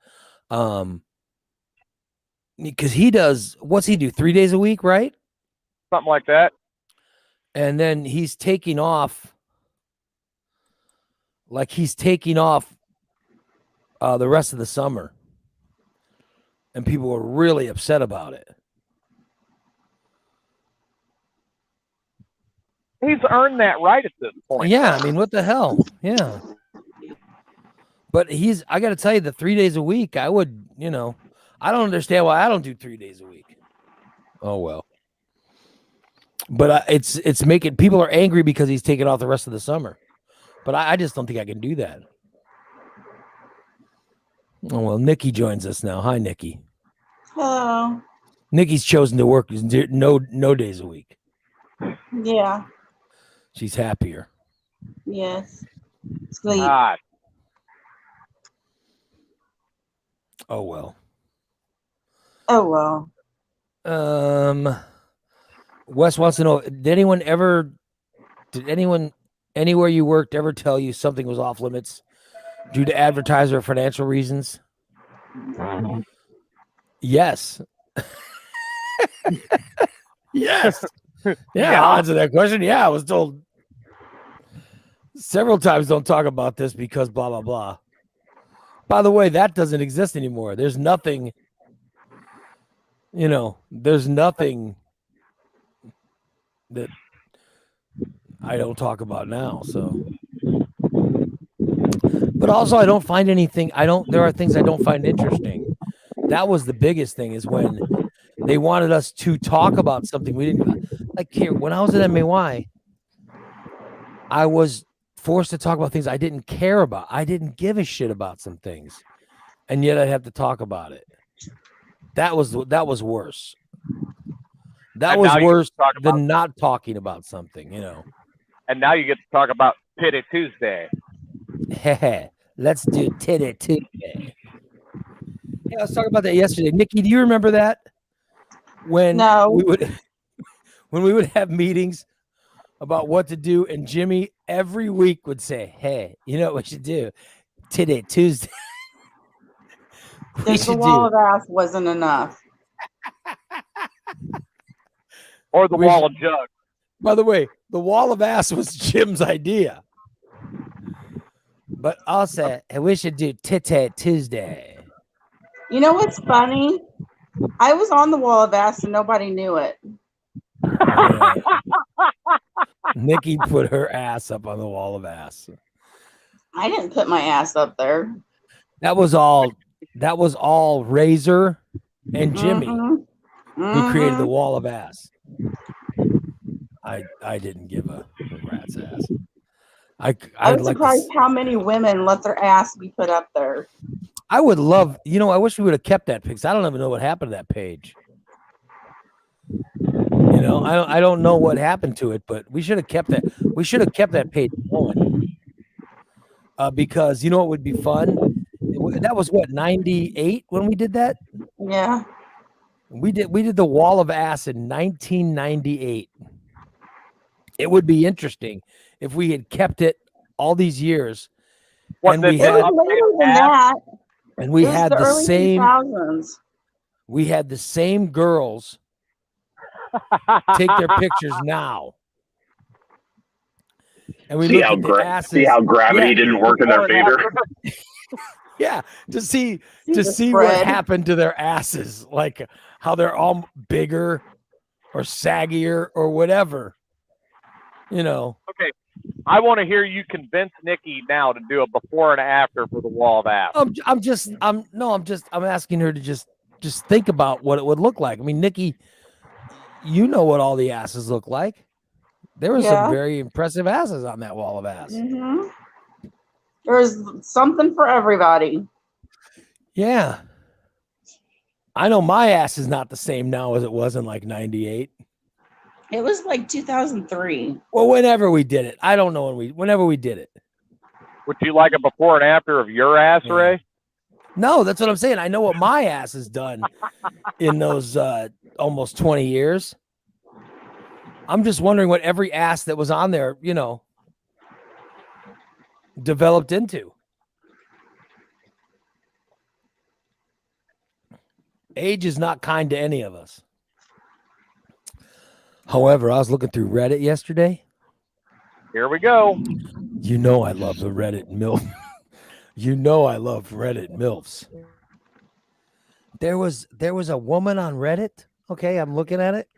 because he does, what's he do? 3 days a week, right? Something like that. And then he's taking off. Like he's taking off the rest of the summer. And people were really upset about it. He's earned that right at this point. Yeah, I mean, what the hell? Yeah. But I got to tell you, the 3 days a week, I would, I don't understand why I don't do 3 days a week. Oh, well. But it's making people are angry because he's taking off the rest of the summer. But I just don't think I can do that. Oh, well, Nikki joins us now. Hi, Nikki. Hello. Nikki's chosen to work no days a week. Yeah. She's happier. Yes. Sleep. Ah, Oh well. Oh well. Wes wants to know: Did anyone anywhere you worked ever tell you something was off limits due to advertiser or financial reasons? Yes. Yes. Yeah, I'll answer that question. Yeah, I was told several times, don't talk about this because blah, blah, blah. By the way, that doesn't exist anymore. There's nothing, there's nothing that I don't talk about now. So, but also I don't find anything. There are things I don't find interesting. That was the biggest thing, is when they wanted us to talk about something we didn't like. Here, when I was at MAY, I was forced to talk about things I didn't care about. I didn't give a shit about some things, and yet I'd have to talk about it. That was worse. That was worse than not talking about something, And now you get to talk about Titty Tuesday. Let's do Titty Tuesday. Yeah, I was talking about that yesterday. Nikki, do you remember that? When we would have meetings about what to do, and Jimmy every week would say, "Hey, you know what we should do? Today, Tuesday." Just the wall of ass wasn't enough. Or the wall of jug. By the way, the wall of ass was Jim's idea. But I'll say, hey, we should do Titty Tuesday. You know what's funny? I was on the wall of ass and nobody knew it. Yeah. Nikki put her ass up on the wall of ass. I didn't put my ass up there. That was all Razor and Jimmy who created the wall of ass. I didn't give a rat's ass. I was surprised how many women let their ass be put up there. I would love, I wish we would have kept that picture. I don't even know what happened to that page. I don't know what happened to it, but we should have kept that. We should have kept that page going. Because what would be fun? That was what, 98 when we did that? Yeah. We did the wall of ass in 1998. It would be interesting if we had kept it all these years. And we had the same 2000s. We had the same girls take their pictures now. And we see how gravity didn't work in their favor. Yeah, to see what happened to their asses, like how they're all bigger or saggier or whatever. Okay, I want to hear you convince Nikki now to do a before and after for the wall of ass. I'm asking her to just think about what it would look like. I mean, Nikki, you know what all the asses look like. There were some very impressive asses on that wall of ass. Mm-hmm. There's something for everybody. Yeah. I know my ass is not the same now as it was in like 98. It was like 2003. Well, whenever we did it. I don't know whenever we did it. Would you like a before and after of your ass, Ray? No, that's what I'm saying. I know what my ass has done in those almost 20 years. I'm just wondering what every ass that was on there, developed into. Age is not kind to any of us. However, I was looking through Reddit yesterday. Here we go. I love the Reddit MILF. I love Reddit MILFs. There was a woman on Reddit. Okay, I'm looking at it.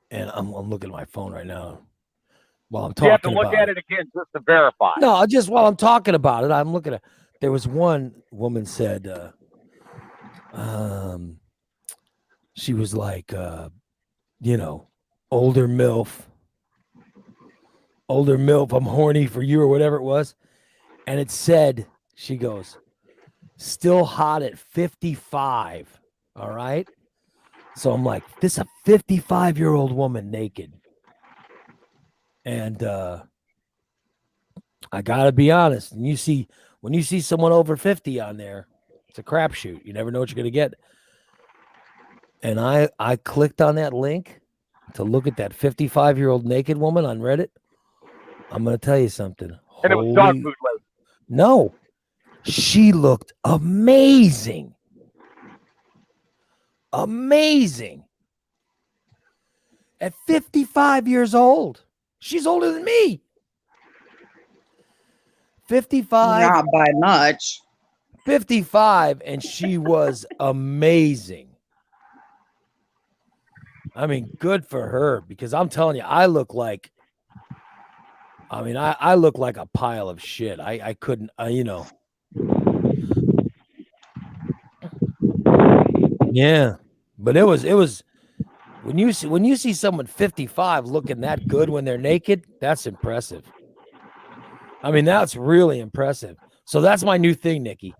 And I'm looking at my phone right now while I'm talking. You have to look at it again just to verify. No, just while I'm talking about it, I'm looking at. There was one woman said, she was like, older MILF, I'm horny for you or whatever it was. And it said, she goes, still hot at 55. All right. So I'm like, this is a 55-year-old woman naked. And I gotta be honest. And when you see someone over 50 on there, it's a crapshoot. You never know what you're gonna get. And I clicked on that link to look at that 55-year-old naked woman on Reddit. I'm gonna tell you something. And it was dog food lady. No, she looked amazing. Amazing. At 55 years old. She's older than me. 55. Not by much. 55, and she was amazing. I mean, good for her, because I'm telling you, I look like a pile of shit. I couldn't, Yeah, but it was when you see someone 55 looking that good when they're naked, that's impressive. I mean, that's really impressive. So that's my new thing, Nikki.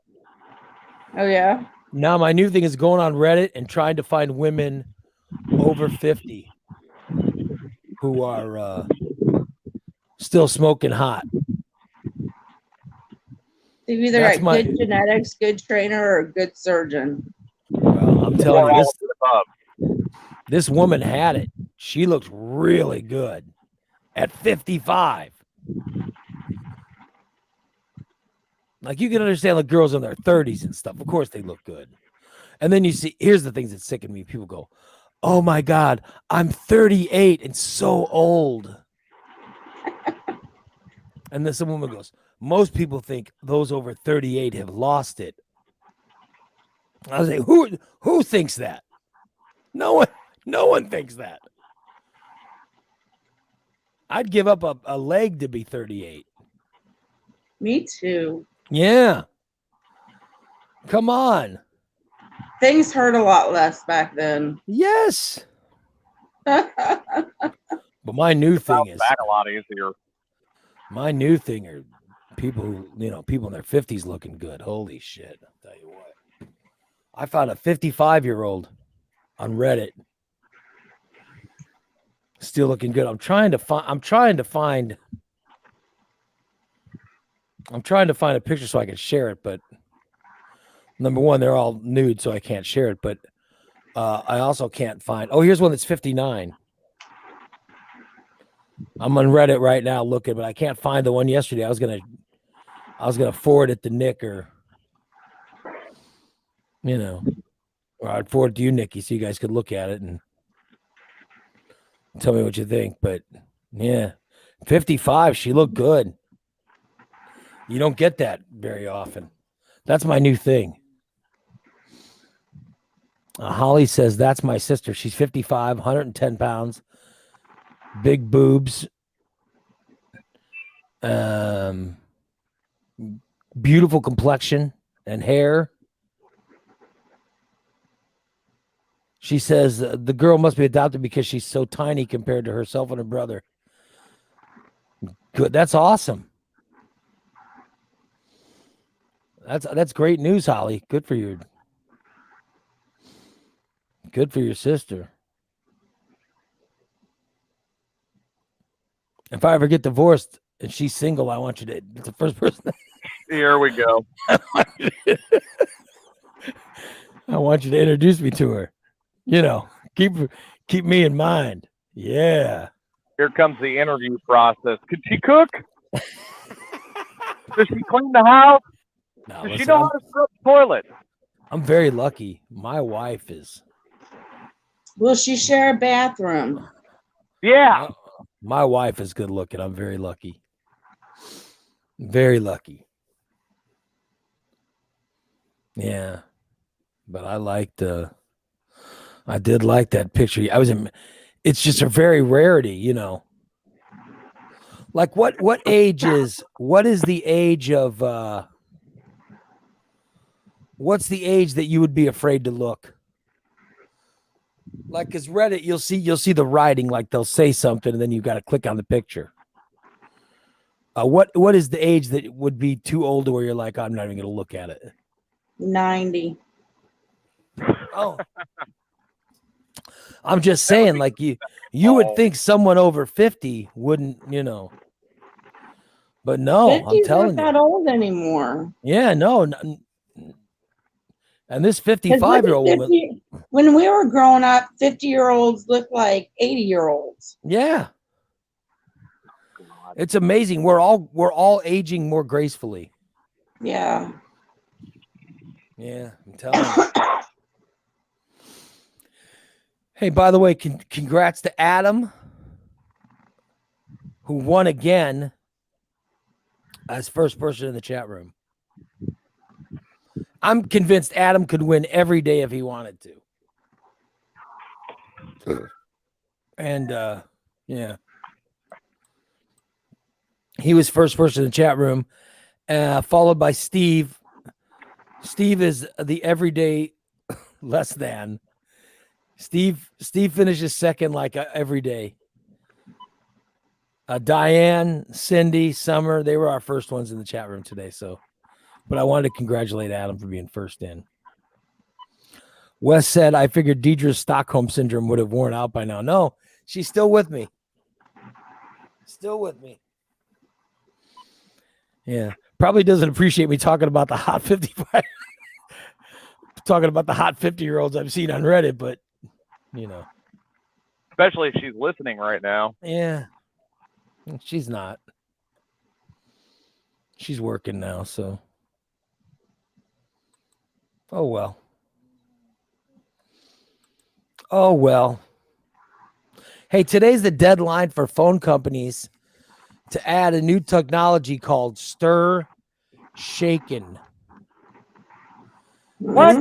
Oh yeah. Now my new thing is going on Reddit and trying to find women over 50 who are still smoking hot. They've either That's got good genetics, good trainer, or a good surgeon. Well, I'm telling you, this woman had it. She looks really good at 55. Like, you can understand, like, girls in their 30s and stuff. Of course they look good. And then you see, here's the things that sicken me. People go, oh my God, I'm 38 and so old. And then some woman goes, most people think those over 38 have lost it. I was like, who thinks that? No one thinks that. I'd give up a leg to be 38. Me too. Yeah. Come on. Things hurt a lot less back then. Yes. But my new thing is back a lot easier. My new thing are people who, people in their 50s looking good. Holy shit. I'll tell you what. I found a 55-year-old on Reddit still looking good. I'm trying to find a picture so I can share it, but number one, they're all nude, so I can't share it. But I also can't find. Oh, here's one that's 59. I'm on Reddit right now looking, but I can't find the one yesterday. I was gonna forward it to Nick, or I'd forward it to you, Nikki, so you guys could look at it and tell me what you think. But yeah, 55, she looked good. You don't get that very often. That's my new thing. Holly says, that's my sister. She's 55, 110 pounds, big boobs, beautiful complexion and hair. She says the girl must be adopted because she's so tiny compared to herself and her brother. Good. That's awesome. That's great news, Holly. Good for your sister. If I ever get divorced and she's single, I want you to. It's the first person. Here we go. I want you to introduce me to her. Keep me in mind. Yeah. Here comes the interview process. Could she cook? Does she clean the house? No, Does she know how to scrub the toilet? I'm very lucky. My wife is. Will she share a bathroom? Yeah. My wife is good looking. I'm very lucky. Very lucky. Yeah. But I did like that picture. It's just a very rarity, Like what is the age of what's the age that you would be afraid to look? Like, cause Reddit, you'll see the writing, like they'll say something and then you got to click on the picture. What is the age that would be too old to where you're like, I'm not even gonna look at it? 90. Oh, I'm just saying, like you would think someone over 50 wouldn't, but no, 50's I'm telling not you. that old anymore. Yeah, no. And this 55-year-old woman, when we were growing up, 50-year-olds looked like 80-year-olds. yeah. It's amazing. We're all aging more gracefully. Yeah. Yeah, I'm telling you. Hey, by the way, congrats to Adam, who won again as first person in the chat room. I'm convinced Adam could win every day if he wanted to. And yeah. He was first person in the chat room, followed by Steve. Steve is the everyday less than. Steve finishes second like every day. Diane, Cindy, Summer, they were our first ones in the chat room today. So, but I wanted to congratulate Adam for being first in. Wes said, I figured Deidre's Stockholm syndrome would have worn out by now. No, she's still with me. Still with me. Yeah. Probably doesn't appreciate me talking about the hot 55. Talking about the hot 50-year-olds I've seen on Reddit, but especially if she's listening right now. Yeah. She's not. She's working now, so. Oh, well. Oh, well. Hey, today's the deadline for phone companies to add a new technology called Stir Shaken. What?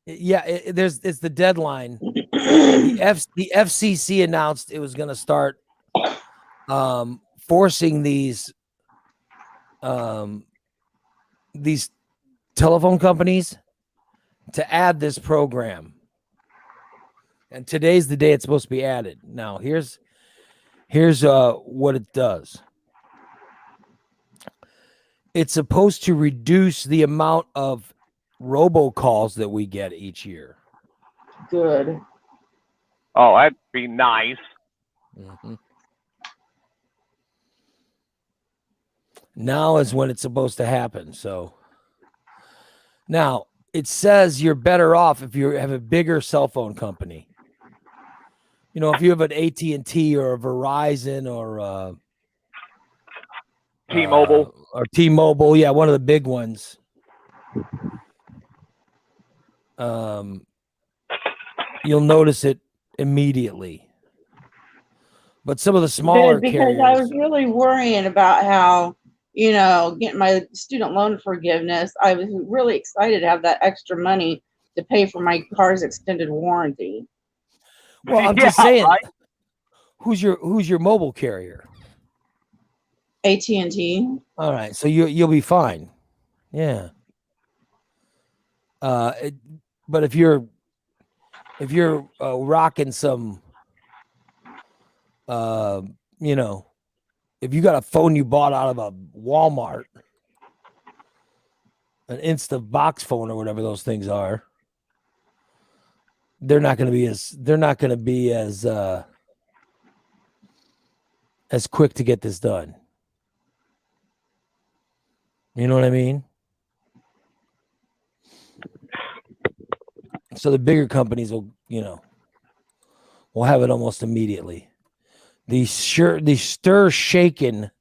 It's the deadline. The FCC announced it was going to start forcing these telephone companies to add this program. And today's the day it's supposed to be added. Now, here's what it does. It's supposed to reduce the amount of robocalls that we get each year. Good. Oh, that'd be nice. Mm-hmm. Now is when it's supposed to happen. So now it says you're better off if you have a bigger cell phone company. If you have an AT&T or a Verizon or T-Mobile, yeah, one of the big ones. You'll notice it immediately. But some of the smaller because carriers, I was really worrying about how, getting my student loan forgiveness. I was really excited to have that extra money to pay for my car's extended warranty. Well, I'm just saying, right? Who's your mobile carrier? AT&T. All right, so you'll be fine. Yeah. But if you're rocking some, if you got a phone you bought out of a Walmart, an Insta box phone or whatever those things are, they're not going to be as quick to get this done. You know what I mean? So the bigger companies will have it almost immediately. The Stir Shaken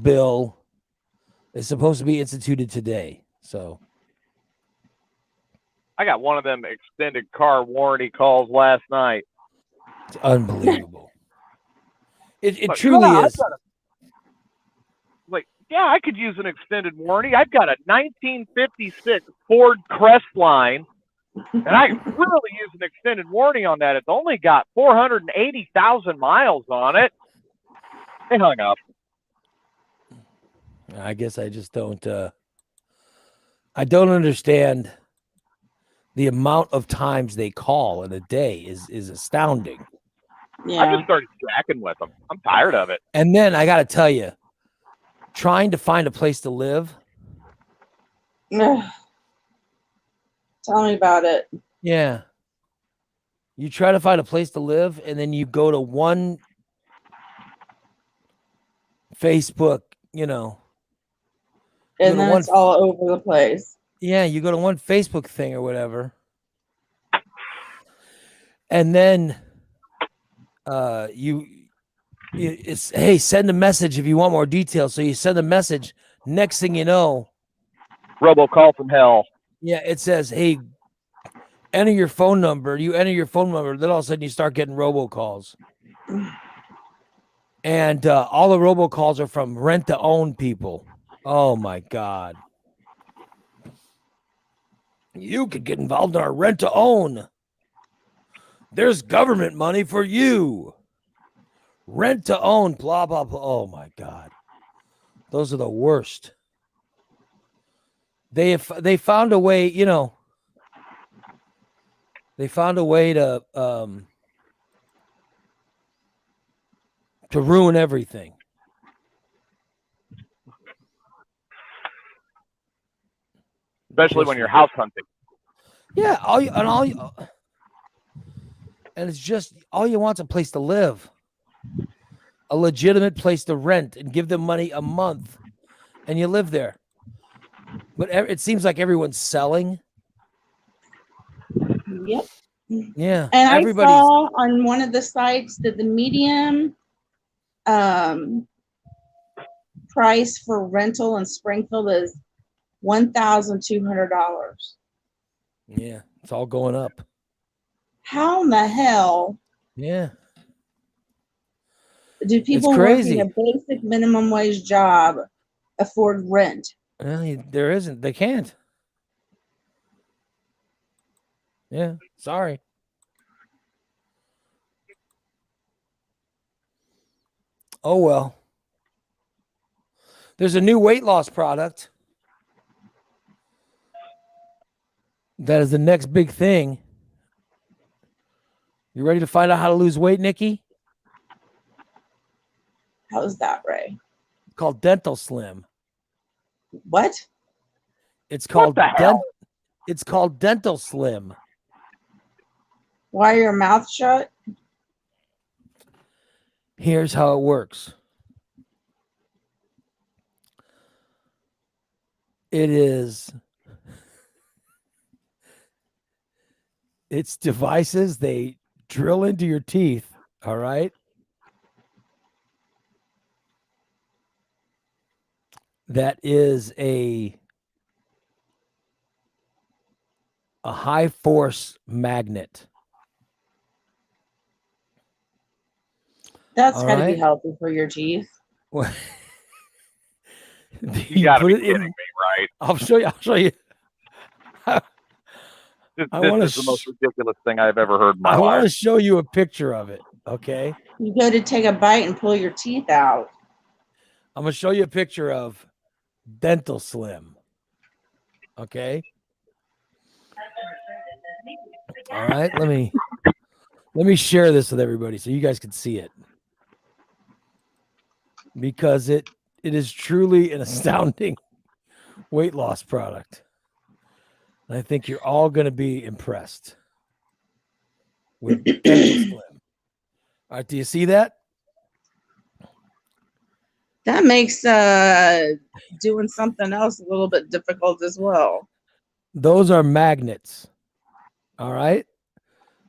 bill is supposed to be instituted today. So I got one of them extended car warranty calls last night. It's unbelievable. It truly is. Yeah, I could use an extended warranty. I've got a 1956 Ford Crestline, and I could really use an extended warranty on that. It's only got 480,000 miles on it. They hung up. I guess I just don't. I don't understand The amount of times they call in a day is astounding. I just started jacking with them. I'm tired of it. And then I got to tell you, trying to find a place to live. Tell me about it. Yeah. You try to find a place to live, and then you go to one Facebook, and then it's all over the place. Yeah, you go to one Facebook thing or whatever, and then it's hey, send a message if you want more details. So you send a message. Next thing you know, robocall from hell. Yeah, it says, hey, enter your phone number. You enter your phone number, then all of a sudden you start getting robocalls. And all the robocalls are from rent-to-own people. Oh, my God. You could get involved in our rent-to-own. There's government money for you. Rent-to-own, blah, blah, blah. Oh, my God. Those are the worst. They found a way, they found a way to ruin everything. Especially when you're house hunting. Yeah, and it's just all you want's a place to live, a legitimate place to rent, and give them money a month, and you live there. But it seems like everyone's selling. Yep. Yeah, and I saw on one of the sites that the median price for rental in Springfield is $1,200. Yeah, it's all going up. How in the hell? Yeah. Do people working a basic minimum wage job afford rent? Well, there isn't. They can't. Yeah, sorry. Oh, well. There's a new weight loss product. That is the next big thing. You ready to find out how to lose weight, Nikki? How's that, Ray? It's called Dental Slim. What? It's called It's called Dental Slim. Why your mouth shut? Here's how it works. It's devices they drill into your teeth, all right? That is a high force magnet. That's got to be healthy for your teeth. Well, you gotta be kidding me, right? I'll show you. This is the most ridiculous thing I've ever heard in my I life. want to show you a picture of it, okay? You go to take a bite and pull your teeth out. I'm going to show you a picture of Dental Slim, okay? All right, let me share this with everybody so you guys can see it. Because it is truly an astounding weight loss product. And I think you're all going to be impressed with Dental Slim. All right, do you see that? That makes doing something else a little bit difficult as well. Those are magnets. All right.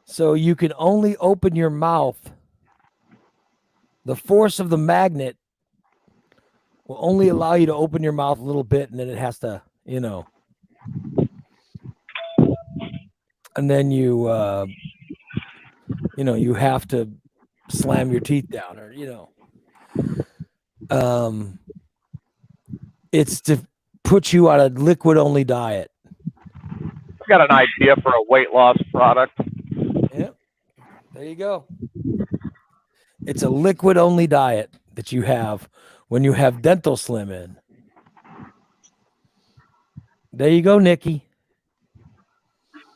So you can only open your mouth. The force of the magnet will only allow you to open your mouth a little bit, and then it has to, and then you have to slam your teeth down, or it's to put you on a liquid only diet. I've got an idea for a weight loss product. Yep. There you go. It's a liquid only diet that you have when you have Dental Slim in. There you go, Nikki.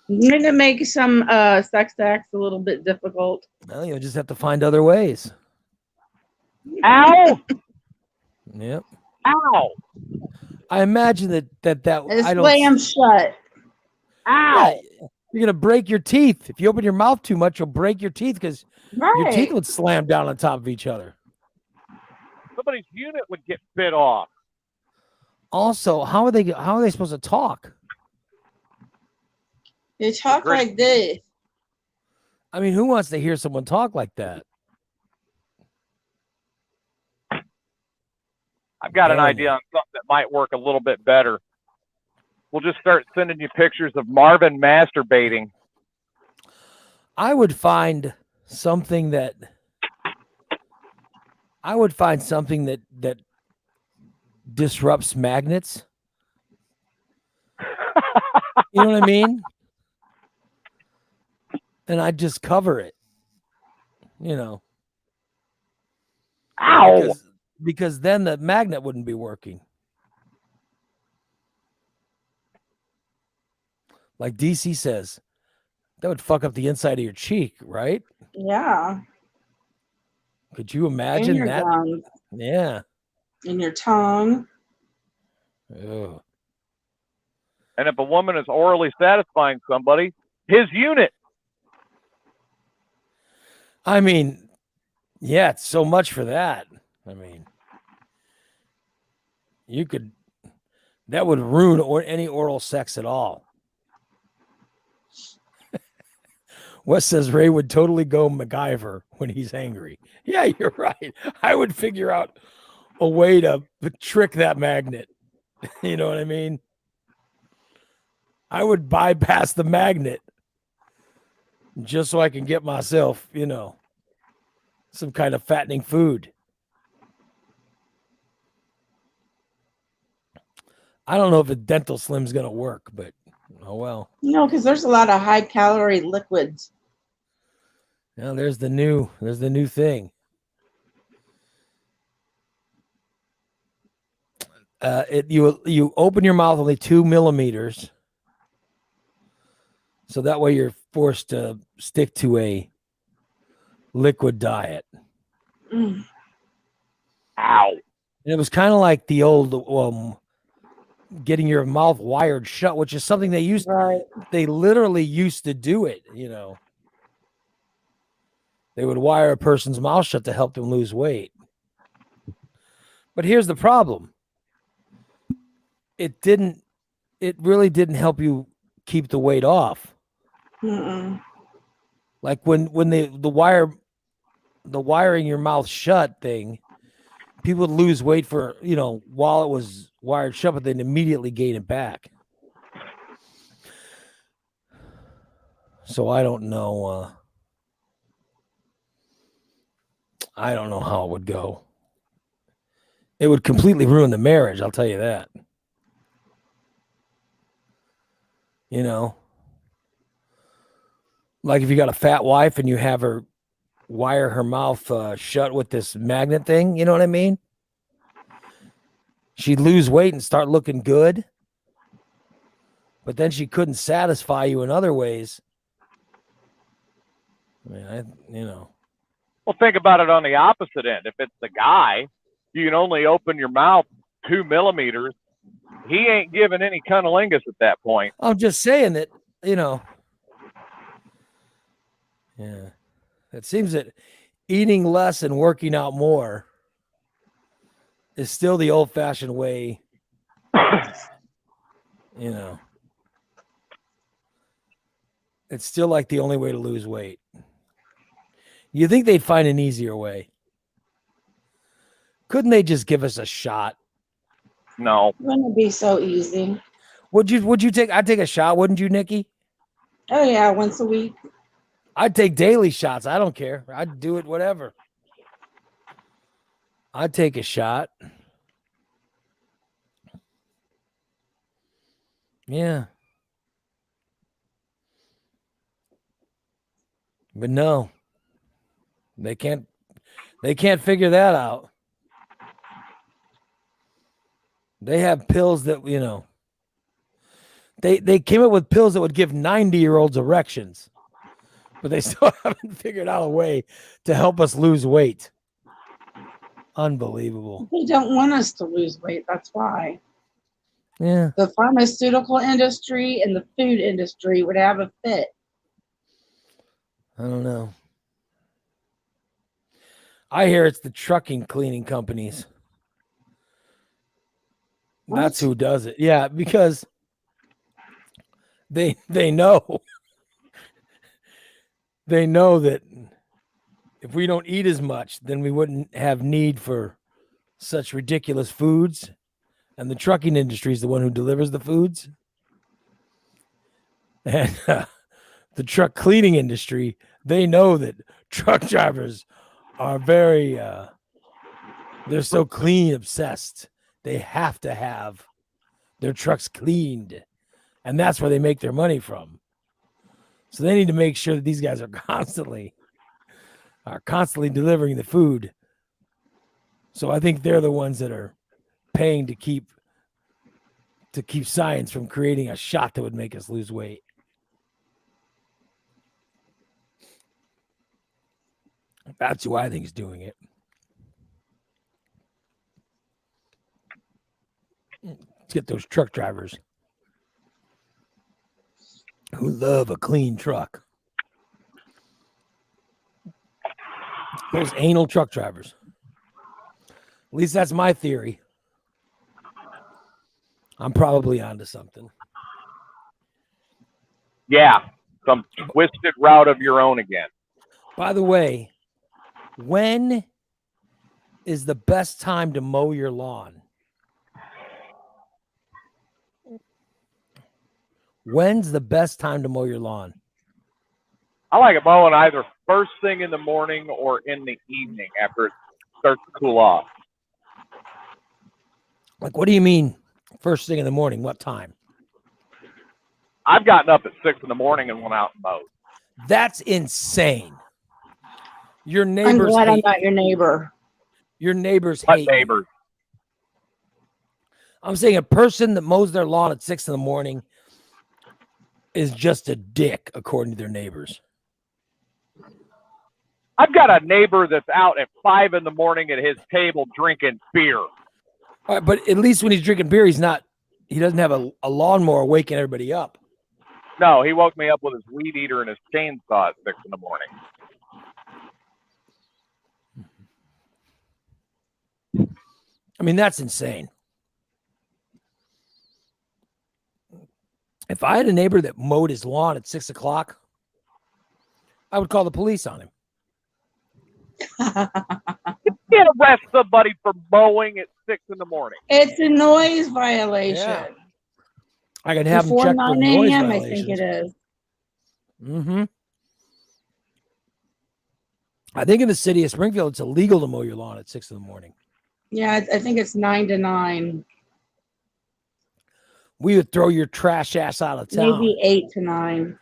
I'm gonna make some sex acts a little bit difficult. Well, you'll just have to find other ways. Ow! Yep. Ow! I imagine that And I don't. slam shut. Ow! Yeah, you're gonna break your teeth if you open your mouth too much. You'll break your teeth because your teeth would slam down on top of each other. Somebody's unit would get bit off. Also, how are they supposed to talk? They talk like this. I mean, who wants to hear someone talk like that? I've got an idea on something that might work a little bit better. We'll just start sending you pictures of Marvin masturbating. I would find something that disrupts magnets. You know what I mean? And I'd just cover it. You know. Ow! Because then the magnet wouldn't be working. Like DC says, that would fuck up the inside of your cheek, right? Yeah. Could you imagine your that? gums. Yeah. In your tongue. Ugh. And if a woman is orally satisfying somebody, his unit. I mean, yeah, it's so much for that. I mean, that would ruin any oral sex at all. Wes says Ray would totally go MacGyver when he's angry. Yeah, you're right. I would figure out a way to trick that magnet. You know what I mean? I would bypass the magnet just so I can get myself, some kind of fattening food. I don't know if a dental slim's going to work, but oh well. No, because there's a lot of high calorie liquids. Now there's the new thing. You open your mouth only 2 millimeters, so that way you're forced to stick to a liquid diet. Mm. Ow! And it was kind of like the old getting your mouth wired shut, which is something they literally used to do it. They would wire a person's mouth shut to help them lose weight. But here's the problem. It really didn't help you keep the weight off. Mm-mm. Like when the wiring your mouth shut thing, people would lose weight for, while it was wired shut, but then immediately gain it back. So I don't know. I don't know how it would go. It would completely ruin the marriage, I'll tell you that. Like if you got a fat wife and you have her wire her mouth shut with this magnet thing, you know what I mean? She'd lose weight and start looking good, but then she couldn't satisfy you in other ways. I mean, Well, think about it on the opposite end. If it's the guy, you can only open your mouth 2 millimeters. He ain't giving any cunnilingus at that point. I'm just saying that, yeah. It seems that eating less and working out more is still the old-fashioned way, It's still like the only way to lose weight. You think they'd find an easier way? Couldn't they just give us a shot? No. Wouldn't it be so easy? Would you take? I'd take a shot, wouldn't you, Nikki? Oh yeah, once a week. I'd take daily shots. I don't care. I'd do it, whatever. I'd take a shot. Yeah. But no. They can't figure that out. They have pills that, They came up with pills that would give 90-year-olds erections, but they still haven't figured out a way to help us lose weight. Unbelievable. They don't want us to lose weight. That's why. Yeah. The pharmaceutical industry and the food industry would have a fit. I don't know. I hear it's the trucking cleaning companies. What? That's who does it. Yeah, because they know. They know that if we don't eat as much, then we wouldn't have need for such ridiculous foods. And the trucking industry is the one who delivers the foods. And the truck cleaning industry, they know that truck drivers are very, they're so clean obsessed. They have to have their trucks cleaned. And that's where they make their money from. So they need to make sure that these guys are constantly delivering the food. So I think they're the ones that are paying to keep science from creating a shot that would make us lose weight. That's who I think is doing it. Let's get those truck drivers who love a clean truck. Those anal truck drivers. At least that's my theory. I'm probably onto something. Yeah, some twisted route of your own again. By the way, when is the best time to mow your lawn? When's the best time to mow your lawn? I like it mowing either first thing in the morning or in the evening after it starts to cool off. Like, what do you mean first thing in the morning? What time? I've gotten up at 6 in the morning and went out and mowed. That's insane. Your I'm neighbors glad I'm hate not your neighbor. Your neighbors What hate you. neighbors? I'm saying a person that mows their lawn at 6 in the morning is just a dick, according to their neighbors. I've got a neighbor that's out at 5 in the morning at his table drinking beer. All right, but at least when he's drinking beer, he doesn't have a lawnmower waking everybody up. No, he woke me up with his weed eater and his chainsaw at 6 in the morning. I mean, that's insane. If I had a neighbor that mowed his lawn at 6 o'clock, I would call the police on him. You can't arrest somebody for mowing at 6 in the morning. It's a noise violation. Yeah. I can have him Before check 9 for noise a.m., I violations. think it is. Mm-hmm. I think in the city of Springfield, it's illegal to mow your lawn at 6 in the morning. Yeah, I think it's 9 to 9. We would throw your trash ass out of town. Maybe 8 to 9.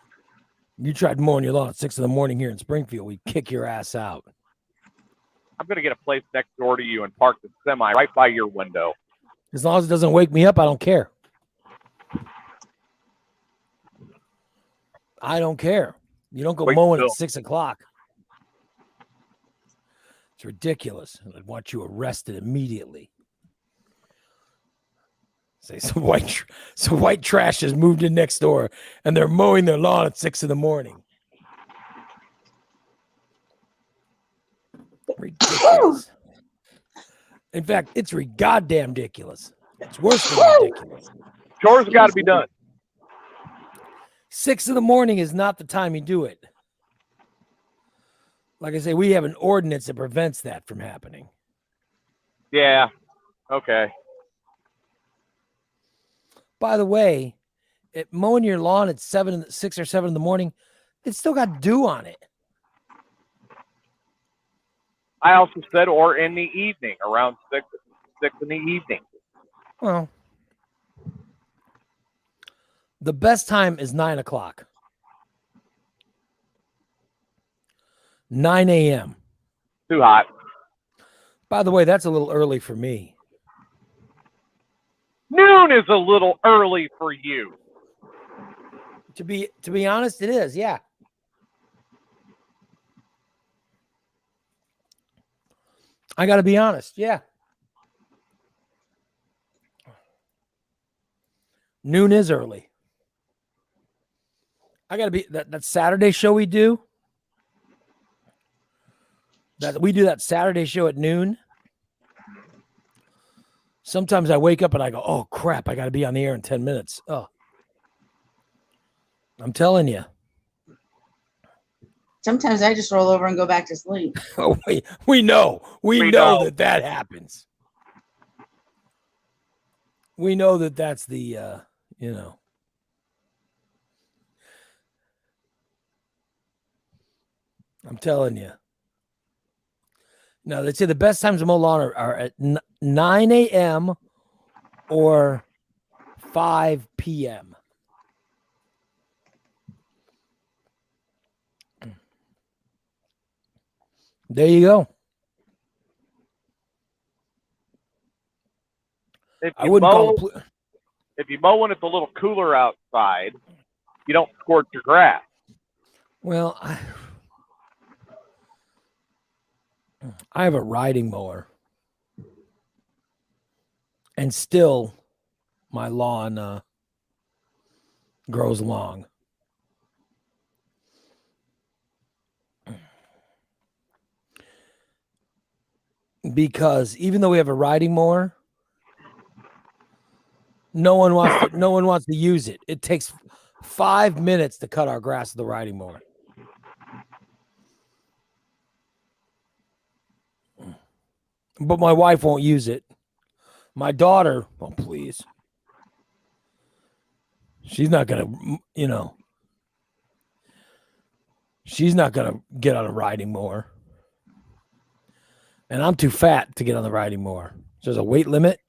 You tried mowing your lawn at 6 in the morning here in Springfield, we'd kick your ass out. I'm going to get a place next door to you and park the semi right by your window. As long as it doesn't wake me up, I don't care. I don't care. You don't go Wait, mowing Bill. at 6 o'clock. It's ridiculous. I'd want you arrested immediately. Say some white trash has moved in next door and they're mowing their lawn at 6 in the morning. Ridiculous. In fact, it's goddamn ridiculous. It's worse than ridiculous. Chores got to be done. 6 in the morning is not the time you do it. Like I say, we have an ordinance that prevents that from happening. Yeah. Okay. By the way, mowing your lawn at 6 or 7 in the morning, it's still got dew on it. I also said, or in the evening, around 6 in the evening. Well, the best time is 9 o'clock. 9 a.m. Too hot. By the way, that's a little early for me. Noon is a little early for you. To be honest, it is. Yeah. I got to be honest. Yeah. Noon is early. I got to be that Saturday show we do. That we do that Saturday show at noon. Sometimes I wake up and I go, "Oh crap, I got to be on the air in 10 minutes." Oh. I'm telling you. Sometimes I just roll over and go back to sleep. Oh, we know that happens. We know that that's the, I'm telling you. No, they say the best times to mow lawn are at 9 a.m. or 5 p.m. There you go. If I you wouldn't mow, call it. if you mow when it's a little cooler outside, you don't scorch your grass. Well, I have a riding mower, and still my lawn grows long. Because even though we have a riding mower, no one wants to use it. It takes 5 minutes to cut our grass with the riding mower. But my wife won't use it. My daughter, oh please. She's not going to, she's not going to get on a riding mower. And I'm too fat to get on the riding mower. There's a weight limit.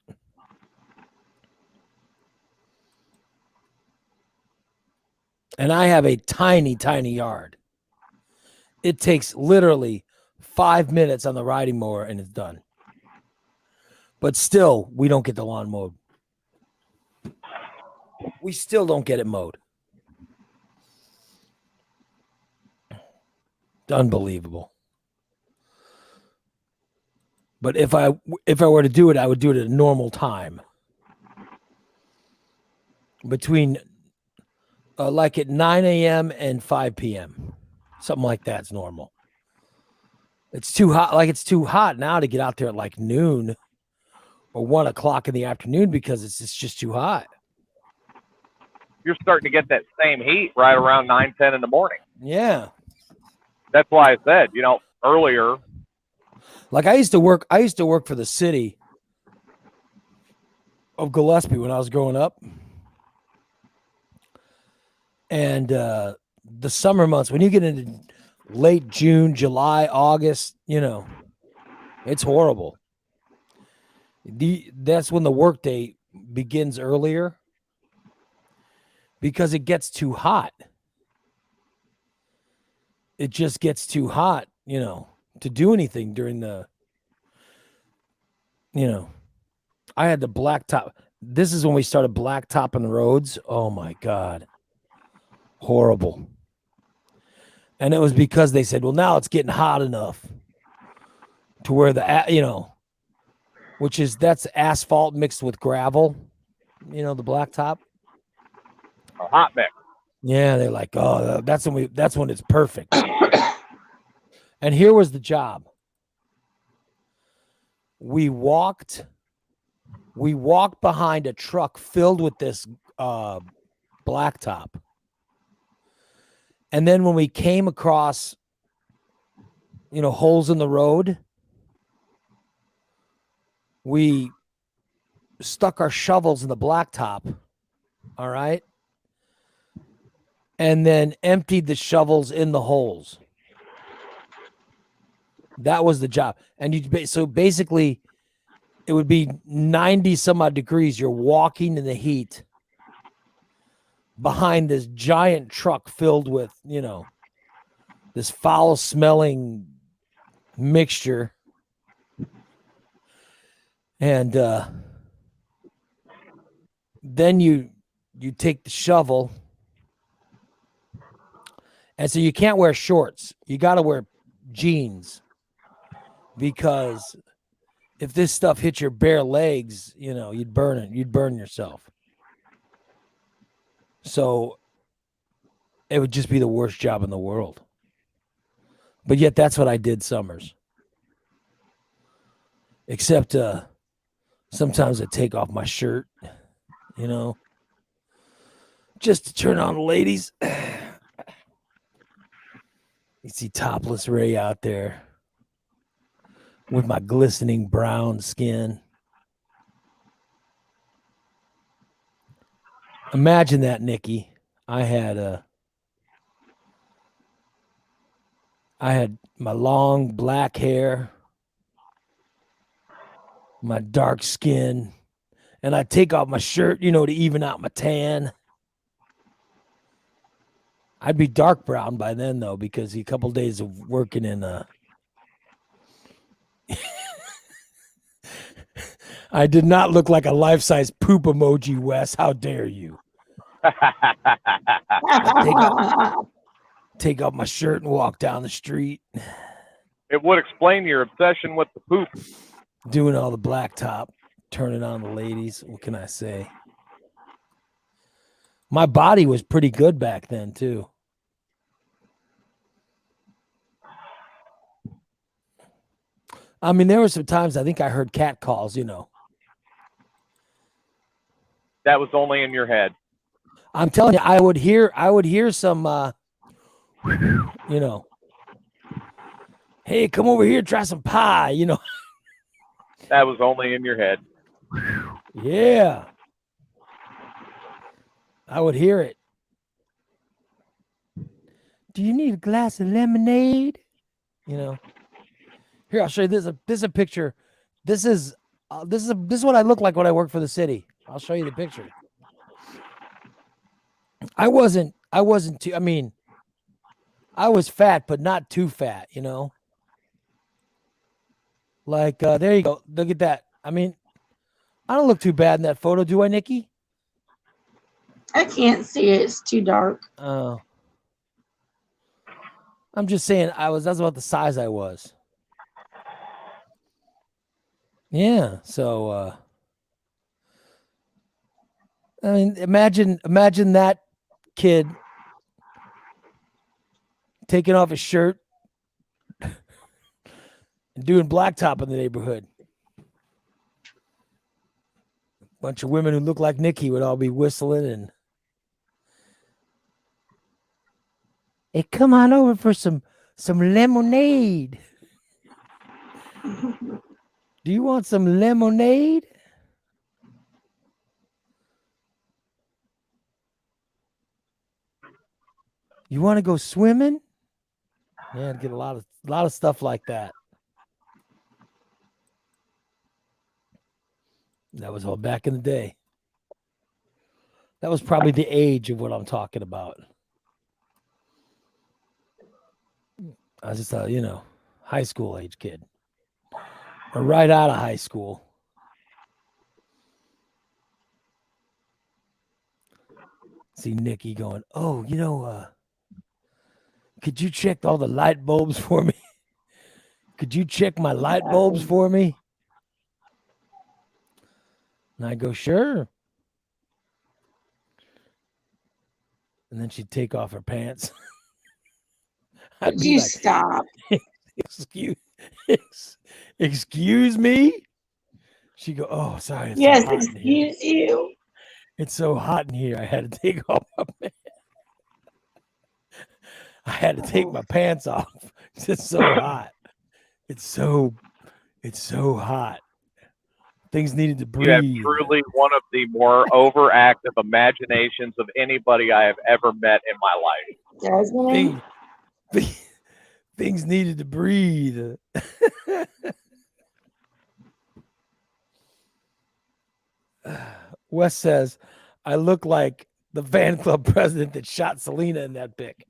And I have a tiny, tiny yard. It takes literally 5 minutes on the riding mower and it's done. But still, we don't get the lawn mowed. We still don't get it mowed. It's unbelievable. But if I were to do it, I would do it at a normal time. Between like at 9 a.m. and 5 p.m. Something like that's normal. It's too hot. Like it's too hot now to get out there at like noon or 1 o'clock in the afternoon because it's just too hot. You're starting to get that same heat right around 9, 10 in the morning. Yeah. That's why I said, earlier. Like I used to work for the city of Gillespie when I was growing up. And the summer months, when you get into late June, July, August, it's horrible. That's when the workday begins earlier because it gets too hot. It just gets too hot, to do anything during the, I had the blacktop. This is when we started blacktopping the roads. Oh my God. Horrible. And it was because they said, well, now it's getting hot enough to where that's asphalt mixed with gravel, the blacktop. A hot mix. Yeah. They're like, oh, that's when it's perfect. And here was the job. We walked behind a truck filled with this blacktop. And then when we came across, holes in the road, we stuck our shovels in the blacktop. All right. And then emptied the shovels in the holes. That was the job. And so basically it would be 90 some odd degrees. You're walking in the heat behind this giant truck filled with, this foul smelling mixture. And then you take the shovel And so you can't wear shorts. You got to wear jeans, because if this stuff hit your bare legs, you'd burn it. You'd burn yourself. So it would just be the worst job in the world. But yet that's what I did summers. Except sometimes I take off my shirt, just to turn on the ladies. You see topless Ray out there with my glistening brown skin. Imagine that, Nikki. I had my long black hair, my dark skin, and I take off my shirt, to even out my tan. I'd be dark brown by then, though, because a couple days of working in I did not look like a life-size poop emoji, Wes. How dare you? Take off my shirt and walk down the street. It would explain your obsession with the poop. Doing all the blacktop, turning on the ladies. What can I say? My body was pretty good back then, too. I mean, there were some times I think I heard cat calls, That was only in your head. I'm telling you, I would hear some, hey, come over here, try some pie, That was only in your head. Yeah. I would hear it. Do you need a glass of lemonade? Here, I'll show you this. This is a picture. This is what I look like when I work for the city. I'll show you the picture. I wasn't too, I was fat, but not too fat, Like, there you go. Look at that. I don't look too bad in that photo, do I, Nikki? I can't see it. It's too dark. Oh. I'm just saying that's about the size I was. Yeah, so imagine that kid taking off his shirt and doing blacktop in the neighborhood. Bunch of women who look like Nikki would all be whistling and, hey, come on over for some lemonade. Do you want some lemonade? You want to go swimming? Yeah, I'd get a lot of stuff like that. That was all back in the day. That was probably the age of what I'm talking about. I was just a, high school age kid. Or right out of high school. See Nikki going, oh, could you check all the light bulbs for me? Could you check my light bulbs for me? And I go, sure. And then she'd take off her pants. Would you stop? Excuse me? She go, oh, sorry. It's Yes, so hot excuse you. It's so hot in here. I had to take off my pants. I had to take my pants off. It's just so hot. It's so hot. Things needed to breathe. You have truly one of the more overactive imaginations of anybody I have ever met in my life. Things needed to breathe. Wes says, I look like the fan club president that shot Selena in that pic.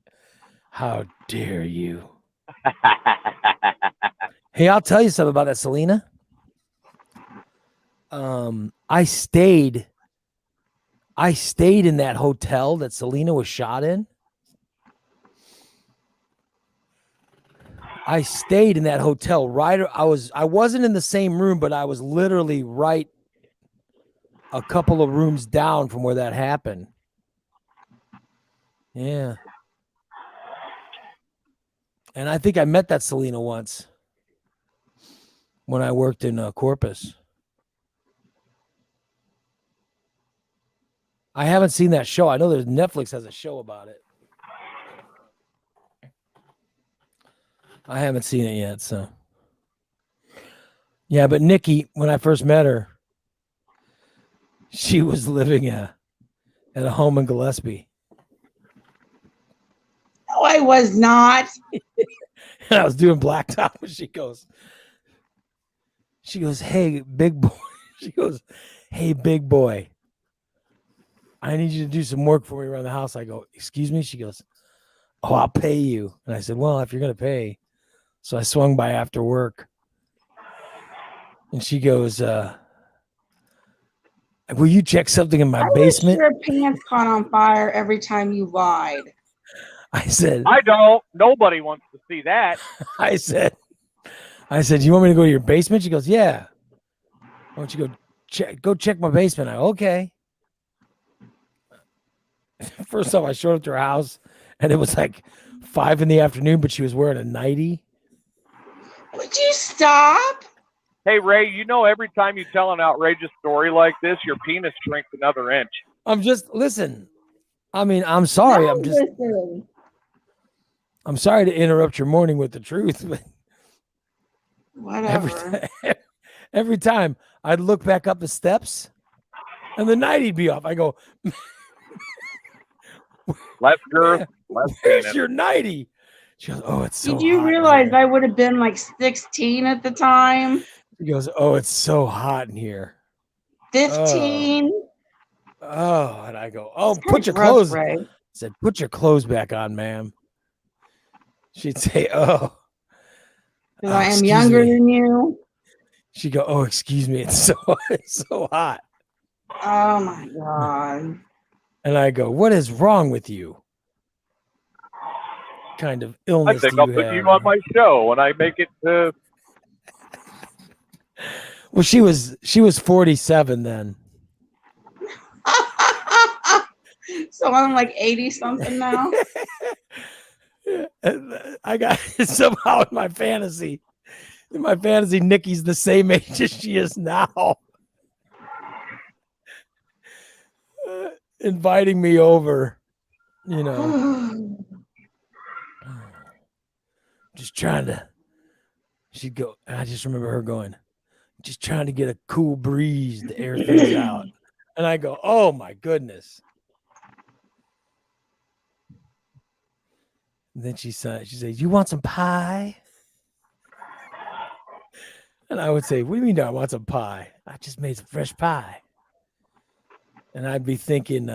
How dare you? Hey, I'll tell you something about that Selena. I stayed in that hotel that Selena was shot in. I stayed in that hotel I wasn't in the same room, but I was literally right a couple of rooms down from where that happened. Yeah. And I think I met that Selena once when I worked in Corpus. I haven't seen that show. I know there's Netflix has a show about it. I haven't seen it yet, so. Yeah, but Nikki, when I first met her, she was living at a home in Gillespie. No, I was not. And I was doing blacktop, and she goes, hey, big boy. She goes, hey, big boy. I need you to do some work for me around the house. I go, excuse me? She goes, oh, I'll pay you. And I said, well, if you're going to pay. So I swung by after work. And she goes, will you check something in my basement? Your pants caught on fire every time you lied. I said, I don't. Nobody wants to see that. I said, you want me to go to your basement? She goes, yeah. Why don't you go check my basement? I go, okay. First off, I showed up to her house and it was like 5 p.m, but she was wearing a nightie. Would you stop? Hey, Ray, you know every time you tell an outrageous story like this, your penis shrinks another inch. Listen. I mean, I'm sorry. I'm sorry to interrupt your morning with the truth, but whatever. Every time I'd look back up the steps and the nightie'd be off. I go, less girth, less where's penis. your nightie? She goes, oh, it's so hot. Did you realize I would have been like 16 at the time? She goes, oh, it's so hot in here. 15. Oh, and I go, oh, put your clothes. I said, put your clothes back on, ma'am. She'd say, oh. Because I am younger than you. She'd go, oh, excuse me. It's so hot. Oh, my God. And I go, what is wrong with you? Kind of illness I think I'll put you on my show when I make it to. Well, she was 47 then. So I'm like 80 something now. I got somehow in my fantasy. Nikki's the same age as she is now. Inviting me over, you know. Just trying to. She'd go. I just remember her going, just trying to get a cool breeze to air things out. And I go, oh my goodness. And then she said, you want some pie? And I would say, what do you mean I want some pie? I just made some fresh pie. And I'd be thinking,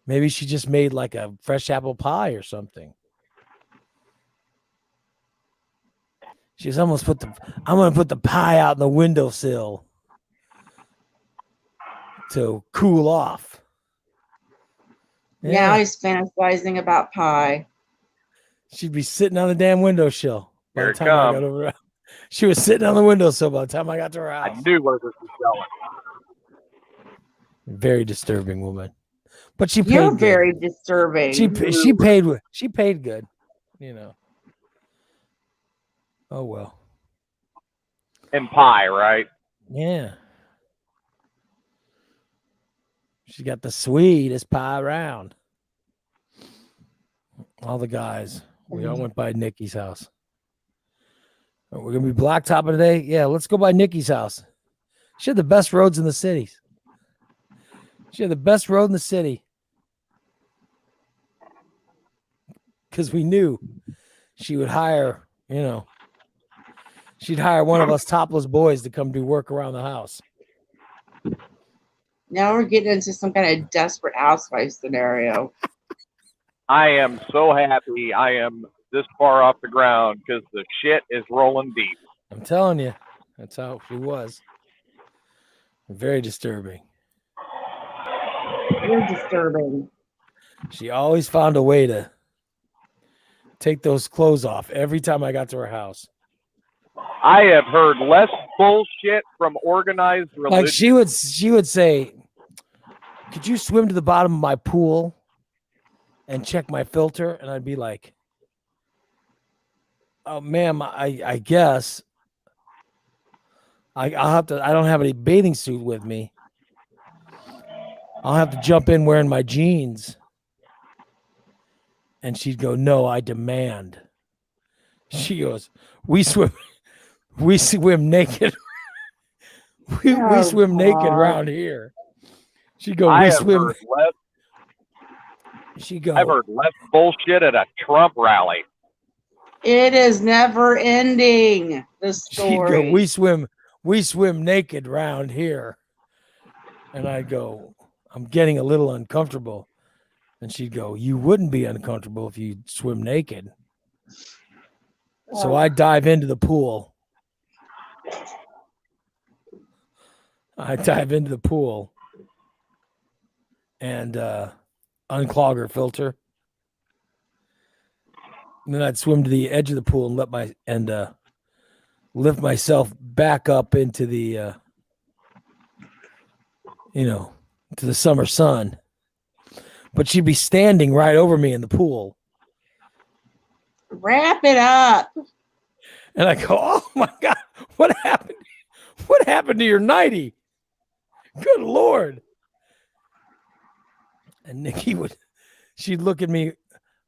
maybe she just made like a fresh apple pie or something. She's almost I'm going to put the pie out in the windowsill to cool off. Yeah, I was fantasizing about pie. She'd be sitting on the damn windowsill. By Here the time I got over, she was sitting on the windowsill by the time I got to her house. I knew where this was going. Very disturbing woman, but she paid. You're good. very disturbing. She paid good, you know. Oh well. And pie, right? Yeah. She got the sweetest pie around. All the guys. We all went by Nikki's house. We're gonna be blacktopping today. Yeah, let's go by Nikki's house. She had the best roads in the cities. She had the best road in the city. Because we knew she would hire, you know, she'd hire one of us topless boys to come do work around the house. Now we're getting into some kind of desperate housewife scenario. I am so happy I am this far off the ground because the shit is rolling deep. I'm telling you, that's how she was. Very disturbing. You're disturbing. She always found a way to take those clothes off every time I got to her house. I have heard less bullshit from organized religion. Like she would say, "Could you swim to the bottom of my pool and check my filter?" And I'd be like, "Oh, ma'am, I guess I'll have to. I don't have any bathing suit with me. I'll have to jump in wearing my jeans." And she'd go, "No, I demand." She goes, we swim naked. we swim naked around here. She go, we swim. I've heard less bullshit at a Trump rally. It is never ending. The story. She'd go, we swim naked round here. And I go, I'm getting a little uncomfortable. And she'd go, you wouldn't be uncomfortable if you swim naked. So I dive into the pool. And unclog her filter. And then I'd swim to the edge of the pool and lift myself back up into the to the summer sun. But she'd be standing right over me in the pool. Wrap it up. And I go, oh my God, what happened? What happened to your nightie? Good Lord. And Nikki she'd look at me,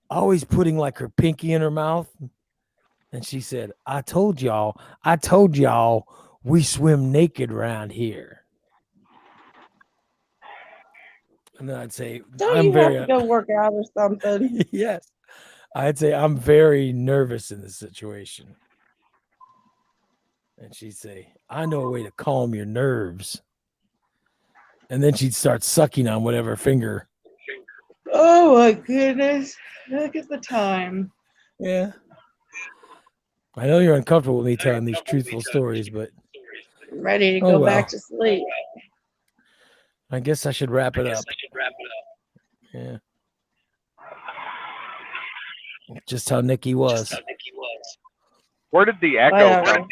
always putting like her pinky in her mouth. And she said, I told y'all, we swim naked around here. And then I'd say, Don't you have to go work out or something? Yes. I'd say, I'm very nervous in this situation. And she'd say, I know a way to calm your nerves. And then she'd start sucking on whatever finger. Oh my goodness. Look at the time. Yeah. I know you're uncomfortable with me telling these truthful stories, but I'm ready to go back to sleep. I guess I should wrap it up. Yeah. Just how Nikki was. Where did the echo come?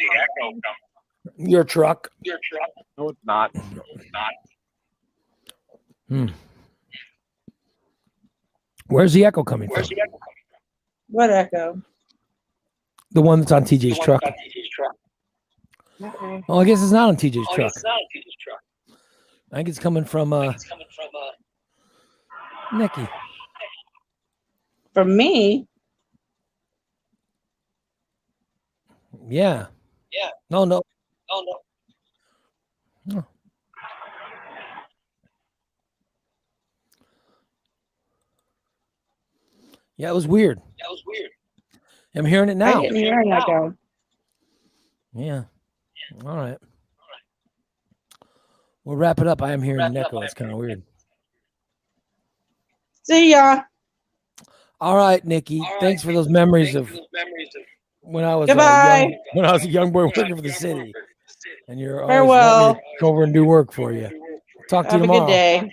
Your truck. No, it's not. Where's the echo coming from? What echo? The one that's on TJ's truck. Okay. Oh, I guess it's not on TJ's truck. I think it's coming from Nikki. From me? Yeah. No. Yeah, it was weird. I'm hearing it now. I didn't hear an echo. Yeah. All right. We'll wrap it up. I am hearing an echo. It's kind of weird. See ya. All right, Nikki. Thanks for those memories of when I was a young boy working for the city. And you're always farewell. letting me go over and do work for you. Talk to you tomorrow. Have a good day.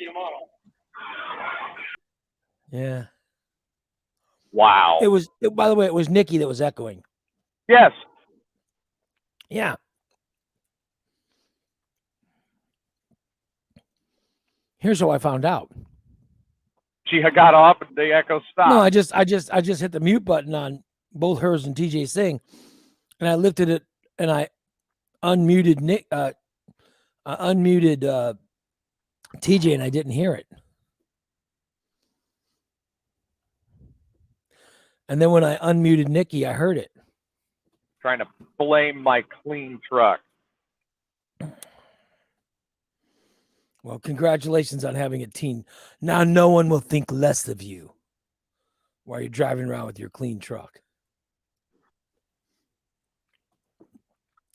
Yeah. Wow. By the way, it was Nikki that was echoing. Yes. Yeah. Here's how I found out. She had got off and the echo stopped. No, I just hit the mute button on both hers and TJ's thing, and I lifted it and I unmuted TJ, and I didn't hear it. And then when I unmuted Nikki, I heard it. Trying to blame my clean truck. Well, congratulations on having a teen. Now no one will think less of you while you're driving around with your clean truck.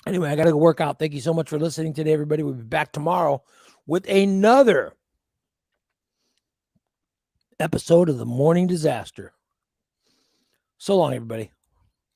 Anyway, I got to go work out. Thank you so much for listening today, everybody. We'll be back tomorrow with another episode of The Morning Disaster. So long, everybody.